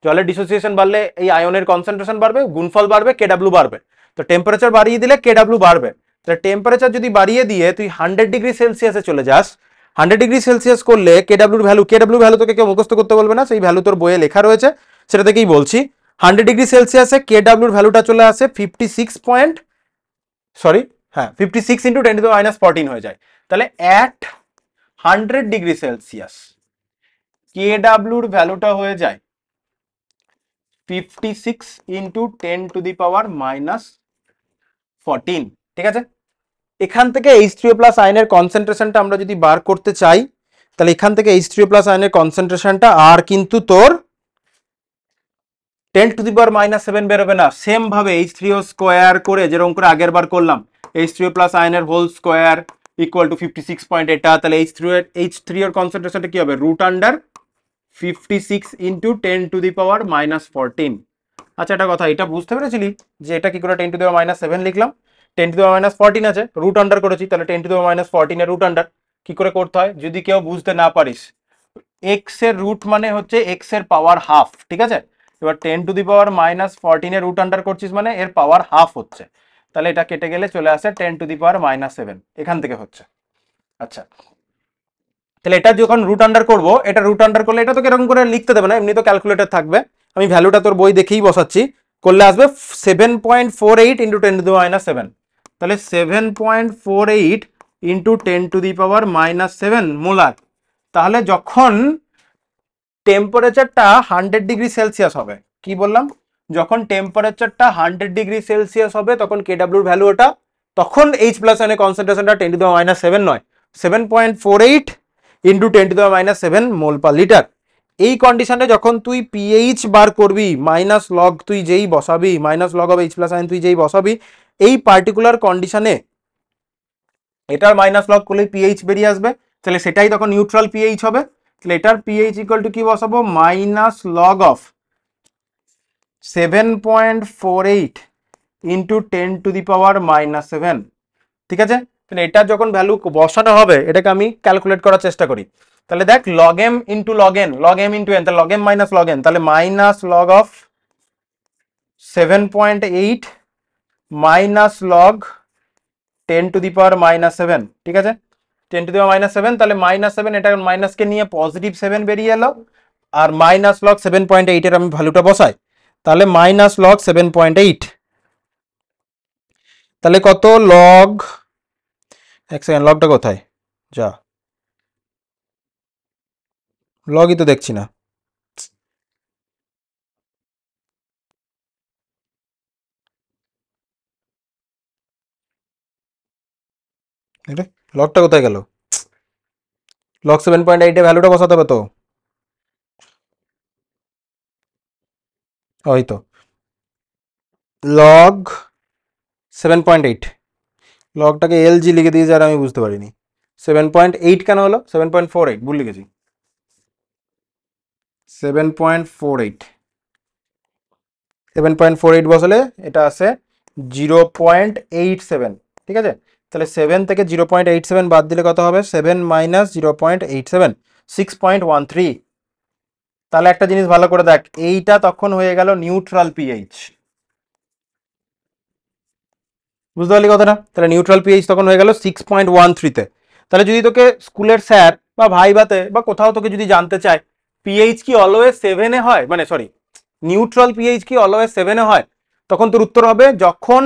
জলের ডিসোসিয়েশন বাড়লে এই আয়নের কনসেন্ট্রেশন বাড়বে, গুণফল বাড়বে, কেডাব্লিউ বাড়বে। তো টেম্পারেচার বাড়িয়ে দিলে কেডাব্লিউ বাড়বে। তাহলে টেম্পারেচার যদি বাড়িয়ে দিয়ে তুই 100°C চলে যাস, 100°C করলে কেডাব্লিউর ভ্যালু তোকে কেউ মুখস্থ করতে বলবে না, সেই ভ্যালু তোর বইয়ে লেখা রয়েছে, সেটা থেকেই বলছি। 100°C কেডাব্লিউর ভ্যালুটা চলে আসে 56 ইন্টু 10⁻⁻14 হয়ে যায়। তাহলে অ্যাট 100°C কেডাব্লিউর ভ্যালুটা হয়ে যায় 56 ইন্টু 10⁻⁻14, ঠিক আছে। এখান থেকে H3O প্লাস আয়নের কনসেন্ট্রেশনটা আমরা যদি বার করতে চাই, তাহলে এখান থেকে H3O প্লাস আয়নের কনসেন্ট্রেশনটা আর কিন্তু তোর 10⁻⁷ বেরোবে না, সেম ভাবে H3O স্কোয়ার করে যেরকম করে আগের বার করলাম, H3O প্লাস আয়নের whole square equal to 56 point এটা, তাহলে H3 এর কনসেন্ট্রেশনটা কি হবে? √56 ইন্টু 10⁻⁻14। আচ্ছা, একটা কথা, এটা বুঝতে পেরেছিলি যে এটা কি করে 10⁻⁻7 লিখলাম? 10⁻⁻14 আছে, রুট আন্ডার করেছি, তাহলে 10⁻⁻14 এর রুট আন্ডার কি করে করতে হয় যদি কেউ বুঝতে না পারিস? এক্স এর রুট মানে হচ্ছে এক্স এর পাওয়ার হাফ, ঠিক আছে। এবার 10⁻⁻14 এর রুট আন্ডার করছিস মানে এর পাওয়ার হাফ হচ্ছে, তাহলে এটা কেটে গেলে চলে আসে 10⁻⁻7, এখান থেকে হচ্ছে। আচ্ছা, তাহলে এটা যখন রুট আন্ডার করবো, এটা রুট আন্ডার করলে এটা তো এরকম করে লিখতে দেবে না, এমনি তো ক্যালকুলেটর থাকবে। আমি ভ্যালুটা তোর বই দেখেই বসাচ্ছি, করলে আসবে 7.48 ইন্টু 10⁻⁷। তাহলে 7.48 ইন্টু 10⁻⁻7 মোলার। তাহলে যখন টেম্পারেচারটা 100°C হবে, কি বললাম, যখন টেম্পারেচারটা 100°C হবে তখন কেডাব্লিউর ভ্যালু ওটা, তখন H প্লাস আয়নের কনসেন্ট্রেশনটা 10⁻⁷ নয়, 7.48 ইন্টু 10⁻⁷ মোল পার লিটার। এই কন্ডিশনে যখন তুই পিএইচ বার করবি, মাইনাস লগ তুই যেই বসাবি, minus log of H plus ion তুই যেই বসাবি, এই পার্টিকুলার কন্ডিশনে এটার মাইনাস লগ করলেই পিএইচ বেরিয়ে আসবে, তাহলে সেটাই তখন নিউট্রাল পিএইচ হবে। তাহলে এটার পিএইচ ইকুয়াল টু কি বসাবো, মাইনাস লগ অফ 7.48 ইন্টু 10⁻⁷। ঠিক আছে, তাহলে এটা যখন ভ্যালু বসানো হবে, এটাকে আমি ক্যালকুলেট করার চেষ্টা করি। তাহলে দেখ log M into log N, log M into N, তাহলে log M minus log N, তাহলে minus log of 7.8 minus log 10⁻⁷। ঠিক আছে, 10⁻⁷, তাহলে -7, এটা মাইনাসকে নিয়ে +7 বেরিয়ে এলো, আর মাইনাস লগ 7.8 এর আমি ভ্যালুটা বসাই, তাহলে মাইনাস লগ 7.8, তাহলে কত লগ, এক সেকেন্ড, লগটা কোথায়, যা লগই তো দেখছি না, লগটা কোথায় গেল, লগ 7.8 এর ভ্যালুটা বসাতে হবে তো, ওই তো লগ 7.8, লগটাকে এলজি লিখে দিয়েছে আর আমি বুঝতে পারিনি, 7.8 কেন হলো, 7.48 ভুল লিখেছি, 7.48, 7.48 বসালে এটা আসে 0.87। ঠিক আছে, তাহলে 7 থেকে 0.87 বাদ দিলে কত হবে, 7 মাইনাস 0.87, 6.13। তাহলে একটা জিনিস ভালো করে দেখ, এইটা তখন হয়ে গেল নিউট্রাল পিএইচ, বুঝতে পারলি কথাটা, তাহলে নিউট্রাল পিএইচ তখন হয়ে গেল 6.13-তে। তাহলে যদি তোকে স্কুলের স্যার বা ভাইভাতে বা কোথাও তোকে যদি জানতে চায় পিএইচ কি অলওয়েজ 7-এ হয়, মানে সরি নিউট্রাল পিএইচ কি অলওয়েজ 7-এ হয়, তখন তোর উত্তর হবে যখন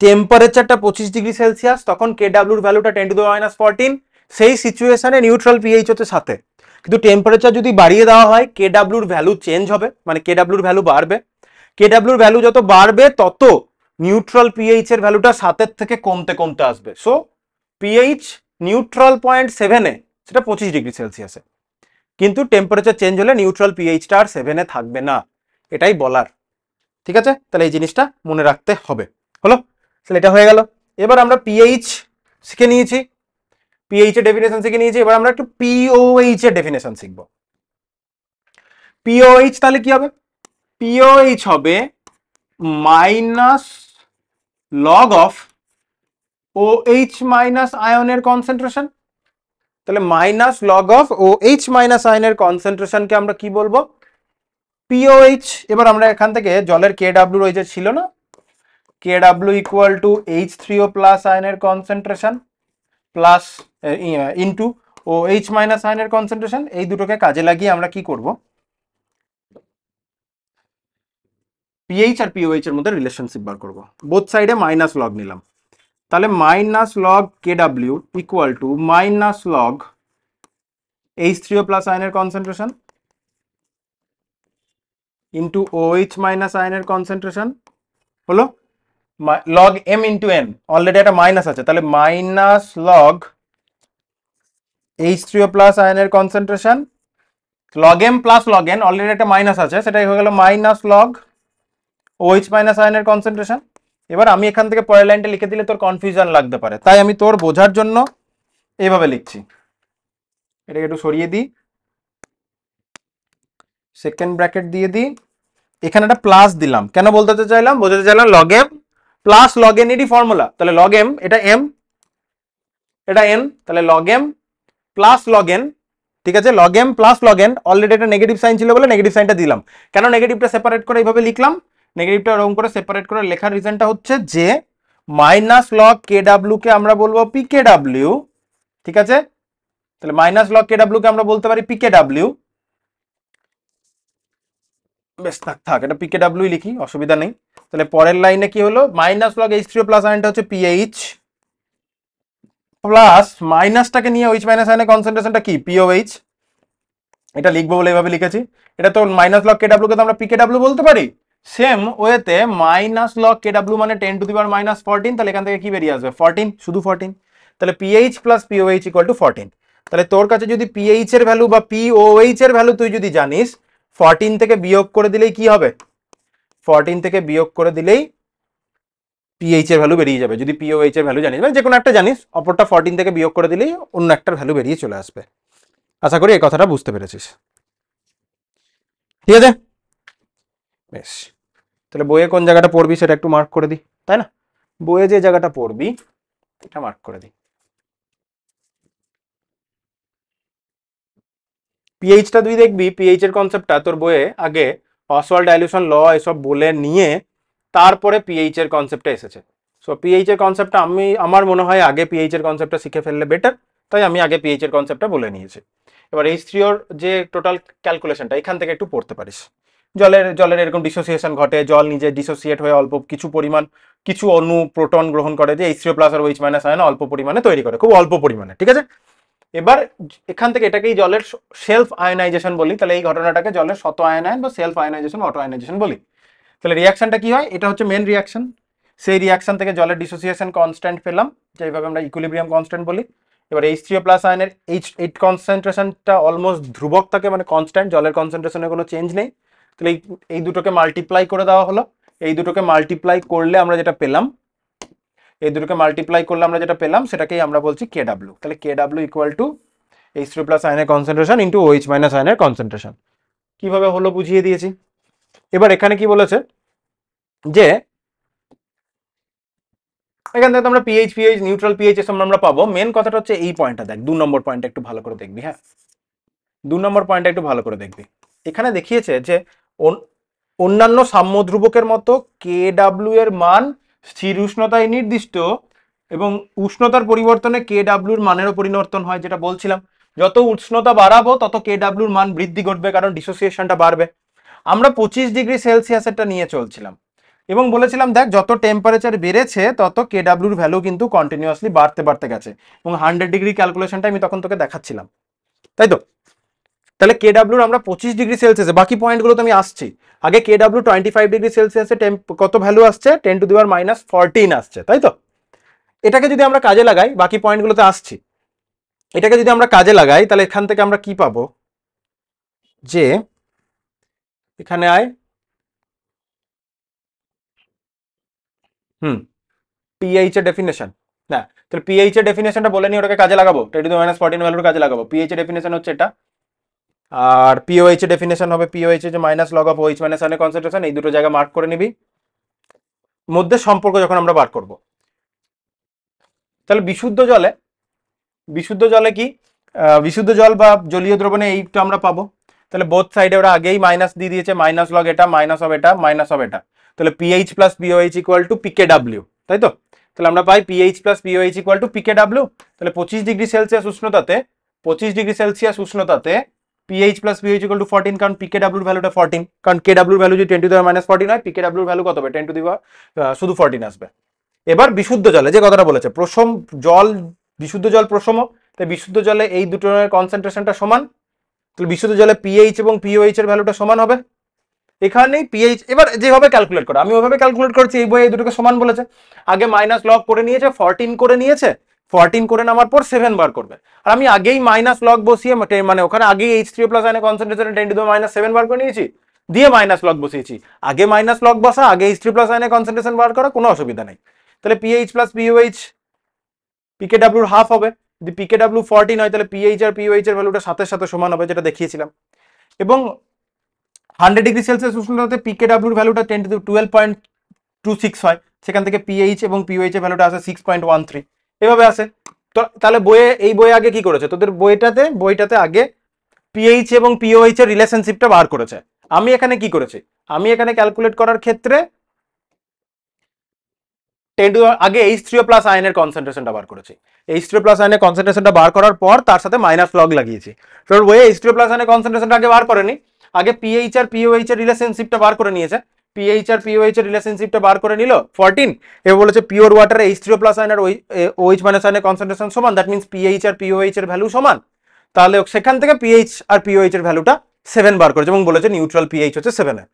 টেম্পারেচারটা 25°C, তখন কেডাব্লিউর ভ্যালুটা 10⁻⁴, সেই সিচুয়েশনে নিউট্রাল পিএইচ হচ্ছে 7-এ। কিন্তু টেম্পারেচার যদি বাড়িয়ে দেওয়া হয়, কেডাব্লিউর ভ্যালু চেঞ্জ হবে, মানে কেডাব্লিউর ভ্যালু বাড়বে, কেডাব্লিউর ভ্যালু যত বাড়বে তত নিউট্রাল পিএইচ এর ভ্যালুটা 7-এর থেকে কমতে কমতে আসবে। সো পিএইচ নিউট্রাল পয়েন্ট 7-এ, সেটা 25°C, কিন্তু টেম্পারেচার চেঞ্জ হলে নিউট্রাল পিএইচটা আর 7-এ থাকবে না, এটাই বলার। ঠিক আছে, তাহলে এই জিনিসটা মনে রাখতে হবে, হলো, তাহলে এটা হয়ে গেল। এবার আমরা পিএইচ শিখে নিয়েছি, পিএইচ এর ডেফিনেশন শিখে নিয়েছি, এবার আমরা একটু পিওএইচ এর ডেফিনেশন শিখব। পিওএইচ তাহলে কি হবে, পিওএইচ হবে minus log of OH minus আয়নের কনসেন্ট্রেশন। তাহলে minus log of OH minus আয়নের কনসেন্ট্রেশনকে আমরা কি বলবো, পিওএইচ। এবার আমরা এখান থেকে জলের কেডাব্লিউ ওই যে ছিল না, KW equal to H3O plus আয়নের concentration plus into OH minus আয়নের কনসেন্ট্রেশন, এই দুটোকে কাজে লাগিয়ে আমরা কি করব, পিএইচ আর পিওএইচ এর মধ্যে রিলেশনশিপ বার করব, বোথ সাইডে মাইনাস লগ নিলাম, তাহলে minus log KW equal to minus log H3O plus আয়নের কনসেন্ট্রেশন ইন্টু OH মাইনাস আয়নের কনসেন্ট্রেশন, হলো log M into n, already একটা মাইনাস আছে, তাহলে মাইনাস লগ H3O প্লাস আয়নের concentration, log m plus log n, already একটা minus আছে, সেটাই হয়ে গেল মাইনাস লগ OH মাইনাস আয়নের কনসেন্ট্রেশন। এবার আমি এখান থেকে পরের লাইনটা লিখে দিলে তোর কনফিউশন লাগতে পারে, তাই আমি তোর বোঝার জন্য এইভাবে লিখছি, এটাকে একটু সরিয়ে দিই, সেকেন্ড ব্র্যাকেট দিয়ে দিই, এখানে একটা প্লাস দিলাম, কেন বোঝাতে চাইলাম log m plus log n এরই ফর্মুলা, তাহলে লগ এম এটা এম এটা এন, তাহলে log m plus log n. ঠিক আছে, log m plus log n, already একটা নেগেটিভ সাইন ছিল বলে নেগেটিভ সাইনটা দিলাম। কেন নেগেটিভটা সেপারেট করে এইভাবে লিখলাম, নেগেটিভটা এরকম করে সেপারেট করে লেখার রিজনটা হচ্ছে যে মাইনাস লগ কেডাব্লিউ কে আমরা বলবো পি কেডাব্লিউ। ঠিক আছে, তাহলে মাইনাস লগ কে ডাব্লিউ কে আমরা বলতে পারি পিকে ডাব্লিউ, বেশ থাক থাক এটা পিকে ডাব্লিউ লিখি, অসুবিধা নেই। তাহলে পরের লাইনে কি হলো, minus log H three plus আয়নটা হচ্ছে পিএইচ, প্লাস মাইনাসটাকে নিয়ে ওইচ মাইনাস আয়নের কনসেন্ট্রেশনটা কি পিওএইচ, এটা লিখবো বলে এভাবে লিখেছি। এটা তো মাইনাস লগ কে ডাব্লিউ কে তো আমরা পিকে ডাব্লিউ বলতে পারি। সেম ওয়েতে মাইনাস লগ কে ডাব্লিউ মানে 10⁻⁻14, তাহলে এখান থেকে কি বেরিয়ে আসবে 14, শুধু 14। তাহলে pH plus pOH equal to 14। তাহলে তোর কাছে যদি পিএইচ এর ভ্যালু বা পিওএইচ এর ভ্যালু তুই যদি জানিস, 14 থেকে বিয়োগ করে দিলেই কি হবে, 14 থেকে বিয়োগ করে দিলেই পিএইচ এর ভ্যালু বেরিয়ে যাবে। যদি পিওএইচ এর ভ্যালু জানিস, মানে যে কোনো একটা জানিস, অপরটা 14 থেকে বিয়োগ করে দিলেই অন্য একটার ভ্যালু বেরিয়ে চলে আসবে। আশা করি এই কথাটা বুঝতে পেরেছিস, ঠিক আছে? বেশ, তাহলে বইয়ে কোন জায়গাটা পড়বি সেটা একটু মার্ক করে দিই, তাই না? বইয়ে যে জায়গাটা পড়বি এটা মার্ক করে দিই। পিএইচটা তুই দেখবি, পিএইচ এর কনসেপ্টটা তোর বইয়ে আগে অসওয়াল্ড ডাইলিউশন ল এসব বলে নিয়ে তারপরে পিএইচ এর কনসেপ্টটা এসেছে। সো পিএইচ এর কনসেপ্টটা আমার মনে হয় আগে পিএইচ এর কনসেপ্টটা শিখে ফেললে বেটার, তাই আমি আগে পিএইচ এর কনসেপ্টটা বলে নিয়েছি। এবার এইচ থ্রি ওর যে টোটাল ক্যালকুলেশনটা এখান থেকে একটু পড়তে পারিস। জলের এরকম ডিসোসিয়েশন ঘটে, জল নিজে ডিসোসিয়েট হয়ে অল্প কিছু পরিমাণ কিছু অণু প্রোটন গ্রহণ করে, যে এইচ থ্রি প্লাস আর ওইচ মাইনাস আয়ন অল্প পরিমাণে তৈরি করে, খুব অল্প পরিমাণে, ঠিক আছে? এবার এখান থেকে এটাকেই জলের সেলফ আয়নাইজেশন বলি, তাহলে এই ঘটনাটাকে জলের শত আয়নায়ন বা সেলফ আয়নাইজেশন, অটো আয়নাইজেশন বলি। তাহলে রিয়াকশনটা কি হয়, এটা হচ্ছে মেন রিয়াকশন। সেই রিয়াকশন থেকে জলের ডিসোসিয়েশন কনস্ট্যান্ট পেলাম, যেভাবে আমরা ইকুইলিব্রিয়াম কনস্ট্যান্ট বলি। এবার এইচ থ্রি প্লাস আয়নের এইট কনসেন্ট্রেশনটা অলমোস্ট ধ্রুবক থাকে, মানে কনস্ট্যান্ট, জলের কনসেন্ট্রেশনে কোনো চেঞ্জ নেই। তাহলে এই দুটোকে মাল্টিপ্লাই করে দেওয়া হলো। এই দুটোকে মাল্টিপ্লাই করলে আমরা যেটা পেলাম, এই দুটোকে মাল্টিপ্লাই করলে আমরা যেটা পেলাম সেটাকেই আমরা বলছি কে ডাব্লিউ। তাহলে K W equal to H three plus আয়নের কনসেন্ট্রেশন ইন্টু ওইচ মাইনাস আয়নের কনসেন্ট্রেশন। কিভাবে হলো বুঝিয়ে দিয়েছি। এবার এখানে কি বলেছে যে এখান থেকে আমরা পিএইচ নিউট্রাল পিএইচ এসব আমরা পাবো। মেন কথাটা হচ্ছে এই পয়েন্টটা দেখ, 2 নম্বর পয়েন্টটা একটু ভালো করে দেখবি। হ্যাঁ, 2 নম্বর পয়েন্টটা একটু ভালো করে দেখবি। এখানে দেখিয়েছে যে অন্যান্য সাম্য ধ্রুবকের মতো কে ডাব্লিউ এর মান স্থির উষ্ণতায় নির্দিষ্ট এবং উষ্ণতার পরিবর্তনে কে ডাব্লিউর মানেরও পরিবর্তন হয়, যেটা বলছিলাম। যত উষ্ণতা বাড়াবো তত কে ডাব্লিউর মান বৃদ্ধি ঘটবে, কারণ ডিসোসিয়েশনটা বাড়বে। আমরা 25°C নিয়ে চলছিলাম এবং বলেছিলাম দেখ যত টেম্পারেচার বেড়েছে তত কে ডাব্লিউর ভ্যালু কিন্তু কন্টিনিউয়াসলি বাড়তে গেছে, এবং 100° ক্যালকুলেশনটা আমি তখন তোকে দেখাচ্ছিলাম, তাই তো? তাহলে কে ডাব্লিউর আমরা 25°C, বাকি পয়েন্টগুলো তো আমি আসছি। আগে কে ডাব্লিউ 25°C কত ভ্যালু আসছে, 10⁻⁻14 আসছে, তাই তো? এটাকে যদি আমরা কাজে লাগাই, বাকি পয়েন্টগুলোতে আসছি, এটাকে যদি আমরা কাজে লাগাই তাহলে এখান থেকে আমরা কি পাবো, যে এখানে আয় পিএইচ এর ডেফিনেশন, না তাহলে পিএইচ এর ডেফিনেশনটা বলে নি, ওটাকে কাজে লাগাবো, 10⁻⁻14 ভ্যালুর কাজে লাগাবো। পিএইচ এর ডেফিনেশন হচ্ছে এটা, আর পিওএইচ এর ডেফিনেশন হবে পিওএইচ যে minus log of OH minus আয়নের কনসেন্ট্রেশন। এই দুটো জায়গা মার্ক করে নিবি, মধ্যে সম্পর্ক যখন আমরা বার করব। তাহলে বিশুদ্ধ জলে কি বিশুদ্ধ জল বা জলীয় দ্রবণে এইটা আমরা পাবো। তাহলে বোথ সাইডে ওরা আগেই মাইনাস দিয়ে দিয়েছে, মাইনাস লগ এটা মাইনাস অফ এটা মাইনাস অফ এটা। তাহলে pH plus pOH equal to pK W, তাই তো? তাহলে আমরা পাই pH plus pOH equal to pK W. তাহলে 25°C উষ্ণতাতে pH plus pOH equal to 14, কারণ পিকে ডাব্লিউর ভ্যালুটা 14, কারণ কে ডাব্লিউর ভ্যালু যদি 10⁻⁻14 হয়, পিকে ডাব্লিউর ভ্যালু কত হবে, 10 শুধু 14 আসবে। এবার বিশুদ্ধ জলে যে কথাটা বলেছে, বিশুদ্ধ জল প্রশম, তাই বিশুদ্ধ জলে এই দুটোর কনসেন্ট্রেশনটা সমান। তাহলে বিশুদ্ধ জলে পিএইচ এবং পিওএইচ এর ভ্যালুটা সমান হবে। এখানেই পিএইচ এবার যেভাবে ক্যালকুলেট করে আমি ওইভাবে ক্যালকুলেট করছি, এই বইয়ে এই দুটোকে সমান বলেছে। আগে মাইনাস লগ করে নিয়েছে, 14 করে নিয়েছে, 14 করে নামার পর 7 বার করবে। আর আমি আগেই মাইনাস লগ বসিয়ে মানে ওখানে আগেই এইচ থ্রি প্লাস আয়নের কনসেন্ট্রেশন 10⁻⁻7 বার করে নিয়েছি, দিয়ে মাইনাস লগ বসিয়েছি। আগে মাইনাস লগ বসা, আগে এইচ থ্রি প্লাস আয়নের কনসেন্ট্রেশন বার করা, কোনো অসুবিধা নেই। তাহলে পিএইচ প্লাস পিওএইচ পিকে ডাব্লিউর হাফ হবে। যদি পিকে ডাব্লিউ 14 হয় তাহলে পিএইচ আর পিওএইচ এর ভ্যালুটা সাথে সাথে সমান হবে, যেটা দেখিয়েছিলাম। এবং 100°C উষ্ণতাতে পিকে ডাব্লিউর ভ্যালুটা 12.26 হয়, সেখান থেকে পিএইচ এবং পিওএইচ এর ভ্যালুটা আসে 6.13, এভাবে আসে। তো তাহলে এই বইয়ে আগে কি করেছে, তোদের বইটাতে আগে পিএইচ এবং পিওএইচ এর রিলেশনশিপটা বার করেছে। আমি এখানে কি করেছি, আমি এখানে ক্যালকুলেট করার ক্ষেত্রে আগে H3O প্লাস আয়নের কনসেন্ট্রেশনটা বার করেছি, H3O প্লাস আয়নের কনসেন্ট্রেশনটা বার করার পর তার সাথে মাইনাস লগ লাগিয়েছি। তো ওয়ে H3O প্লাস আয়নের কনসেন্ট্রেশনটা আগে বার করেনি, আগে পিএইচ আর পিওএইচ এর রিলেশনশিপটা বার করে নিয়েছে। পিএইচ আর পিওএইচ এর রিলেশনশিপটা বার করে নিল 14, এবার বলেছে পিওর ওয়াটারে H3O প্লাস আয়নের OH মাইনাস আয়নের কনসেন্ট্রেশন সমান, দ্যাট মিন্স পিএইচ আর পিওএইচ এর ভ্যালু সমান। তাহলে সেখান থেকে পিএইচ আর পিওএইচ এর ভ্যালুটা 7 বার করেছে এবং বলেছে নিউট্রাল পিএইচ হচ্ছে 7 এ।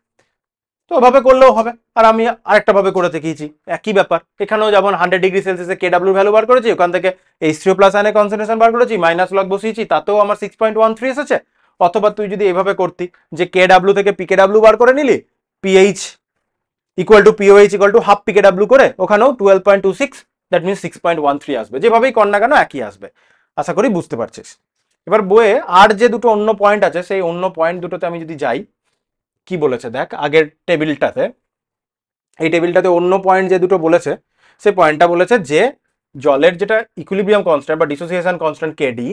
তো ওভাবে করলেও হবে। আর আমি আরেকটা ভাবে করে দেখিয়েছি, একই ব্যাপার। এখানেও যেমন 100 ডিগ্রি সেলসিয়াসে কেডব্লিউ ভ্যালু বার করেছি, ওখান থেকে H3O প্লাস আয়নের কনসেন্ট্রেশন বার করেছি, মাইনাস লগ বসিয়েছি, তাতেও আমার 6.13 এসেছে। অথবা তুই যদি এভাবে করতি যে কেডব্লিউ থেকে পিকেডব্লিউ বার করে নিলি, pH equal two pOH equal to half পিকেডব্লিউ করে, ওখানেও 12.26, দ্যাট মিনস 6.13 আসবে। যেভাবেই কর না কেন একই আসবে, আশা করি বুঝতে পারছিস। এবার বইয়ে আর যে দুটো অন্য পয়েন্ট আছে, সেই অন্য পয়েন্ট দুটোতে আমি যদি যাই, কি বলেছে দেখ আগের টেবিলটাতে, এই টেবিলটাতে অন্য পয়েন্ট যে দুটো বলেছে, সেই পয়েন্টটা বলেছে যে জলের যেটা ইকুইলিব্রিয়াম কনস্ট্যান্ট বা ডিসোসিয়েশন কনস্ট্যান্ট কেডি,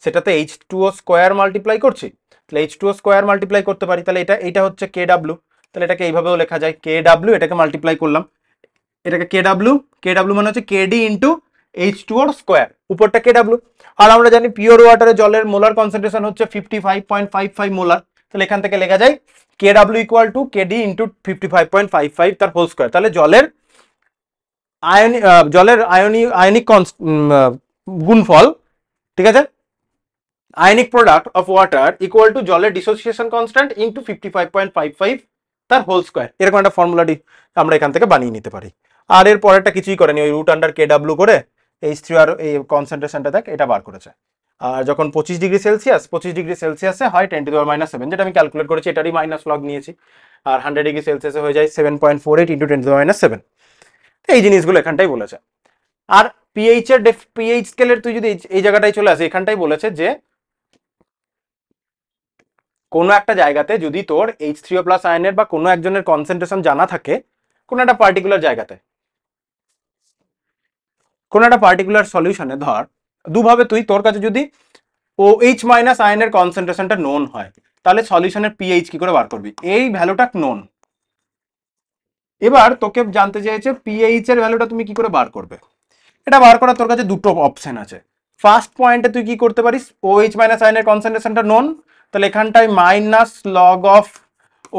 সেটাতে H2O স্কোয়ার মাল্টিপ্লাই করছি, তাহলে H2O স্কোয়ার মাল্টিপ্লাই করতে পারি, তাহলে এটা হচ্ছে কেডব্লিউ। তাহলে এটাকে এইভাবেও লেখা যায়, কেডব্লিউ, এটাকে মাল্টিপ্লাই করলাম, এটাকে কেডব্লিউ মানে হচ্ছে কেডি ইন্টু H2O স্কোয়ার, উপরটা কেডব্লিউ। আর আমরা জানি পিওর ওয়াটারে জলের মোলার কনসেন্ট্রেশন হচ্ছে 55.55 মোলার, তাহলে এখান থেকে লেখা যায় কেডব্লিউ ইকুয়াল টু কেডি ইন্টু 55.55 তার হোল স্কোয়ার। তাহলে জলের আয়নিক গুণফল, ঠিক আছে, ionic product of water equal to জলের ডিসোসিয়েশন কনস্ট্যান্ট ইন্টু 55.55 তার হোল স্কোয়ার। এরকম একটা ফর্মুলাটি আমরা এখান থেকে বানিয়ে নিতে পারি। আর এর পরেরটা কিছুই করেনি, ওই রুট আন্ডার কেডব্লিউ করে H3 আর এই কনসেন্ট্রেশনটা দেখ এটা বার করেছে। আর যখন 25 ডিগ্রি সেলসিয়াসে হয় 10⁻⁷, যেটা আমি ক্যালকুলেট করেছি, এটারই মাইনাস লগ নিয়েছি। আর 100 ডিগ্রি সেলসিয়াসে হয়ে যায় 7.48 ইন্টু 10⁻⁷। এই জিনিসগুলো এখানটাই বলেছে। আর পিএইচ স্কেলের তুই যদি এই জায়গাটায় চলে আসে, এখানটাই বলেছে যে কোনো একটা জায়গাতে যদি তোর H3O প্লাস আয়নের বা কোনো একজনের কনসেন্ট্রেশন জানা থাকে, কোনো একটা পার্টিকুলার সলিউশনে, ধর দুভাবে তুই, তোর কাছে যদি OH মাইনাস আয়নের কনসেন্ট্রেশনটা নোন হয়, তাহলে সলিউশনের পিএইচ কি করে বার করবি, এই ভ্যালুটা নোন। এবার তোকে জানতে চাইছে পিএইচ এর ভ্যালুটা তুমি কি করে বার করবে। এটা বার করার তোর কাছে দুটো অপশন আছে। ফার্স্ট পয়েন্টে তুই কি করতে পারিস, OH মাইনাস আয়নের কনসেন্ট্রেশনটা নোন, তাহলে এখানটায় minus log of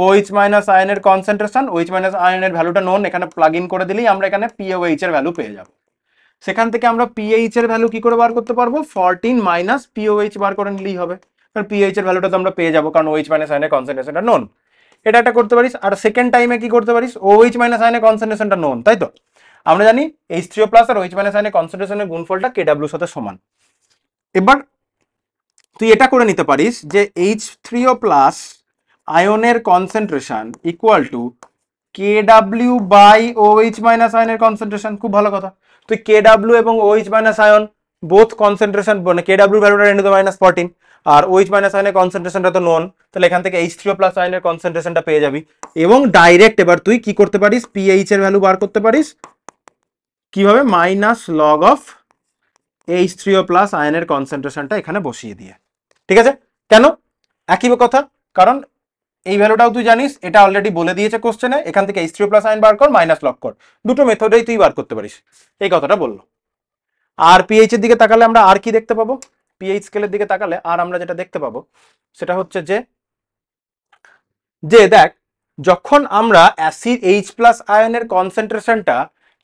OH minus আয়নের কনসেন্ট্রেশন, OH মাইনাস আয়নের ভ্যালুটা নোন, এখানে প্লাগ ইন করে দিলেই আমরা এখানে POH এর ভ্যালু পেয়ে যাব। সেখান থেকে আমরা পিএইচ এর ভ্যালু কি করে বার করতে পারবো, 14 মাইনাস POH বার করে নিলেই হবে, কারণ পিএইচ এর ভ্যালুটা তো আমরা পেয়ে যাবো, কারণ OH মাইনাস আয়নের কনসেন্ট্রেশনটা নোন। এটা একটা করতে পারিস। আর সেকেন্ড টাইমে কি করতে পারিস, OH মাইনাস আয়নের কনসেন্ট্রেশনটা নোন, তাই তো আমরা জানি H3O প্লাস আর OH মাইনাস আয়নের কনসেন্ট্রেশনের গুণফলটা কেডব্লিউর সাথে সমান। এবার তুই এটা করে নিতে পারিস যে H3O প্লাস আয়নের concentration equal to KW by OH minus আয়নের কনসেন্ট্রেশন। খুব ভালো কথা, তুই কেডব্লিউ এবং OH minus ion both concentration, মানে কেডব্লিউ ভ্যালুটা 10⁻⁴ আর OH মাইনাস আয়নের কনসেন্ট্রেশনটা তো নোন, তাহলে এখান থেকে H3O প্লাস আয়নের কনসেন্ট্রেশনটা পেয়ে যাবি। এবং ডাইরেক্ট এবার তুই কি করতে পারিস, পিএইচ এর ভ্যালু বার করতে পারিস কিভাবে, minus log of H3O plus আয়নের কনসেন্ট্রেশনটা এখানে বসিয়ে দিয়ে। ঠিক আছে, কেন একই কথা, কারণ এই ভ্যালুটাও তুই জানিস, এটা অলরেডি বলে দিয়েছে কোশ্চেনে, এখান থেকে H3O প্লাস আয়ন বার কর, মাইনাস লগ কর, দুটো মেথডেই তুই বার করতে পারিস, এই কথাটা বললো। আর পিএইচ এর দিকে তাকালে আমরা আর কি দেখতে পাবো, পিএইচ স্কেলের দিকে তাকালে আর আমরা যেটা দেখতে পাবো সেটা হচ্ছে যে দেখ, যখন আমরা অ্যাসিড H প্লাস আয়নের কনসেন্ট্রেশনটা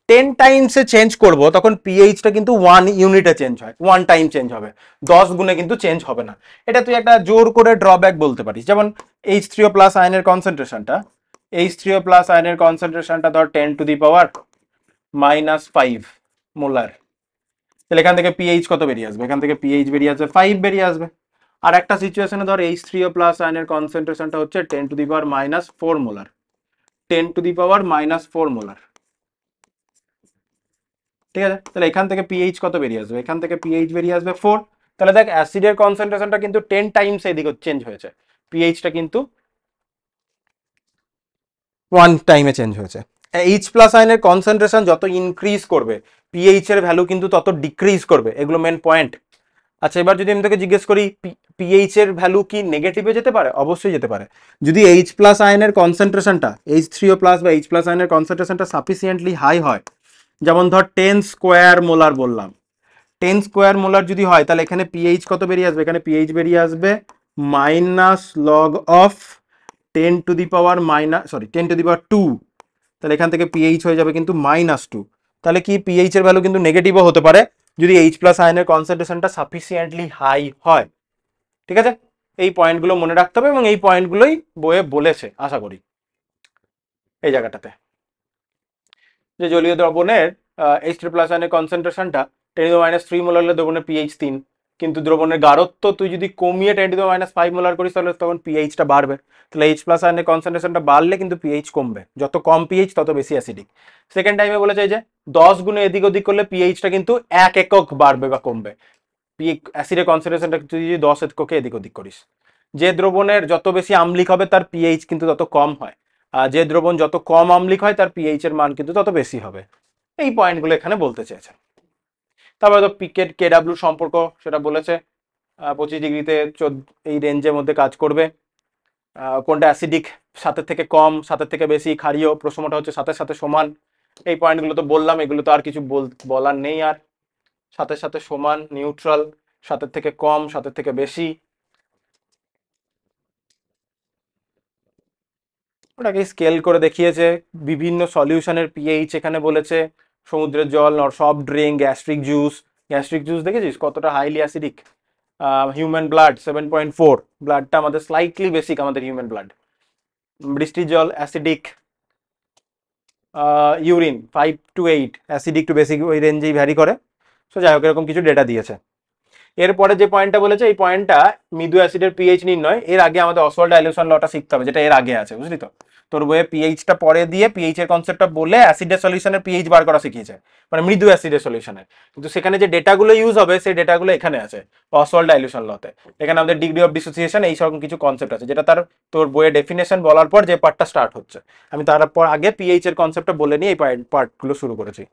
10 টাইমসে চেঞ্জ করব, তখন পিএইচটা কিন্তু 1 ইউনিটে চেঞ্জ হয়, 1 টাইম চেঞ্জ হবে, 10 গুণে কিন্তু চেঞ্জ হবে না। এটা তুই একটা জোর করে ড্রব্যাক বলতে পারিস। যেমন H3O প্লাস আয়নের কনসেন্ট্রেশনটা ধর 10⁻⁻5 মোলার, তাহলে এখান থেকে পিএইচ কত বেরিয়ে আসবে, এখান থেকে পিএইচ বেরিয়ে আসবে 5 বেরিয়ে আসবে। আর একটা সিচুয়েশনে ধর H3O প্লাস আয়নের কনসেন্ট্রেশনটা হচ্ছে 10⁻⁻4 মোলার, 10⁻⁻4 মোলার, ঠিক আছে, তাহলে এখান থেকে পিএইচ কত বেরিয়ে আসবে, এখান থেকে পিএইচ বেরিয়ে আসবে 4। তাহলে দেখ অ্যাসিডের কনসেন্ট্রেশনটা কিন্তু 10 টাইমস এদিকে চেঞ্জ হয়েছে, পিএইচটা কিন্তু 1 টাইমে চেঞ্জ হয়েছে। H প্লাস আয়নের কনসেন্ট্রেশন যত ইনক্রিজ করবে, পিএইচ এর ভ্যালু কিন্তু তত ডিক্রিজ করবে, এগুলো মেন পয়েন্ট। আচ্ছা, এবার যদি আমি তোকে জিজ্ঞেস করি পিএইচ এর ভ্যালু কি নেগেটিভে যেতে পারে, অবশ্যই যেতে পারে। যদি H প্লাস আয়নের কনসেন্ট্রেশনটা, H3O প্লাস বা H প্লাস আয়নের কনসেন্ট্রেশনটা সাফিসিয়েন্টলি হাই হয়, যেমন ধর 10 স্কোয়ার মোলার বললাম, 10 স্কোয়ার মোলার যদি হয় তাহলে এখানে পিএইচ কত বেরিয়ে আসবে, এখানে পিএইচ বেরিয়ে আসবে minus log of 10 to the power 2, তাহলে এখান থেকে পিএইচ হয়ে যাবে কিন্তু -2। তাহলে কি পিএইচ এর ভ্যালু কিন্তু নেগেটিভও হতে পারে যদি এইচ প্লাস আয়নের কনসেন্ট্রেশনটা সাফিসিয়েন্টলি হাই হয়। ঠিক আছে, এই পয়েন্টগুলো মনে রাখতে হবে এবং এই পয়েন্টগুলোই বইয়ে বলেছে আশা করি। এই জায়গাটাতে যে জলীয় দ্রবণের H3+ আয়নের কনসেন্ট্রেশনটা 10⁻³ মোলার হলে দ্রবণের পিএইচ 3, কিন্তু দ্রবণের গাঢ়ত্ব তুই যদি কমিয়ে 10⁻5 মোলার করিস তাহলে তখন পিএইচটা বাড়বে। তাহলে H+ আয়নের কনসেন্ট্রেশনটা বাড়লে কিন্তু পিএইচ কমবে, যত কম পিএইচ তত বেশি অ্যাসিডিক। সেকেন্ড টাইমে বলেছে যে 10 গুণে এদিক ওদিক করলে পিএইচটা কিন্তু 1 একক বাড়বে বা কমবে। অ্যাসিডের কনসেন্ট্রেশনটা তুই যদি 10 এককে এদিক ওদিক করিস, যে দ্রবণের যত বেশি আম্লিক হবে তার পিএইচ কিন্তু তত কম হয়, আর যে দ্রবণ যত কম আম্লিক হয় তার পিএইচ এর মান কিন্তু তত বেশি হবে। এই পয়েন্টগুলো এখানে বলতে চেয়েছে। তারপরে তো পিকেট কেডাব্লিউ সম্পর্ক সেটা বলেছে, 25 ডিগ্রিতে এই রেঞ্জের মধ্যে কাজ করবে। কোনটা অ্যাসিডিক, 7 থেকে কম, 7 থেকে বেশি, ক্ষারীয়, প্রশ্নটা হচ্ছে 7 সাথে সমান। এই পয়েন্টগুলো তো বললাম, এগুলো তো আর কিছু বলার নেই। আর 7 সাথে সমান, নিউট্রাল, 7 থেকে কম, 7 থেকে বেশি, ওটাকে স্কেল করে দেখিয়েছে। বিভিন্ন সলিউশনের পিএইচ এখানে বলেছে, সমুদ্রের জল, সফট ড্রিঙ্ক, গ্যাস্ট্রিক জুস দেখেছিস কতটা হাইলি অ্যাসিডিক। হিউম্যান ব্লাড 7.4, ব্লাডটা আমাদের স্লাইটলি বেসিক, আমাদের হিউম্যান ব্লাড। বৃষ্টির জল acidic, urine 5 to 8, acidic to basic ওই রেঞ্জেই ভ্যারি করে। সো যাই হোক, এরকম কিছু ডেটা দিয়েছে। এরপরে যে পয়েন্টটা বলেছে, এই পয়েন্টটা মৃদু অ্যাসিডের পিএইচ নির্ণয়, এর আগে আমাদের অসওয়াল্ড ডাইলিউশন লটা শিখতে হবে, যেটা এর আগে আছে, বুঝলি তো। তোর বইয়ে পিএইচটা পরে দিয়ে পিএইচ এর কনসেপ্টটা বলে অ্যাসিডের সলিউশনের পিএইচ বার করা শিখিয়েছে, মানে মৃদু অ্যাসিডের সলিউশনের। কিন্তু সেখানে যে ডেটাগুলো ইউজ হবে সেই ডেটাগুলো এখানে আছে অসওয়াল্ড ডাইলিউশন লতে। এখানে আমাদের ডিগ্রি অফ ডিসোসিয়েশন এই সব কিছু কনসেপ্ট আছে, যেটা তার তোর বইয়ে ডেফিনেশন বলার পর যে পার্টটা স্টার্ট হচ্ছে। আমি তারপর আগে পিএইচ এর কনসেপ্টটা বলে নিয়ে এই পার্টগুলো শুরু করেছি।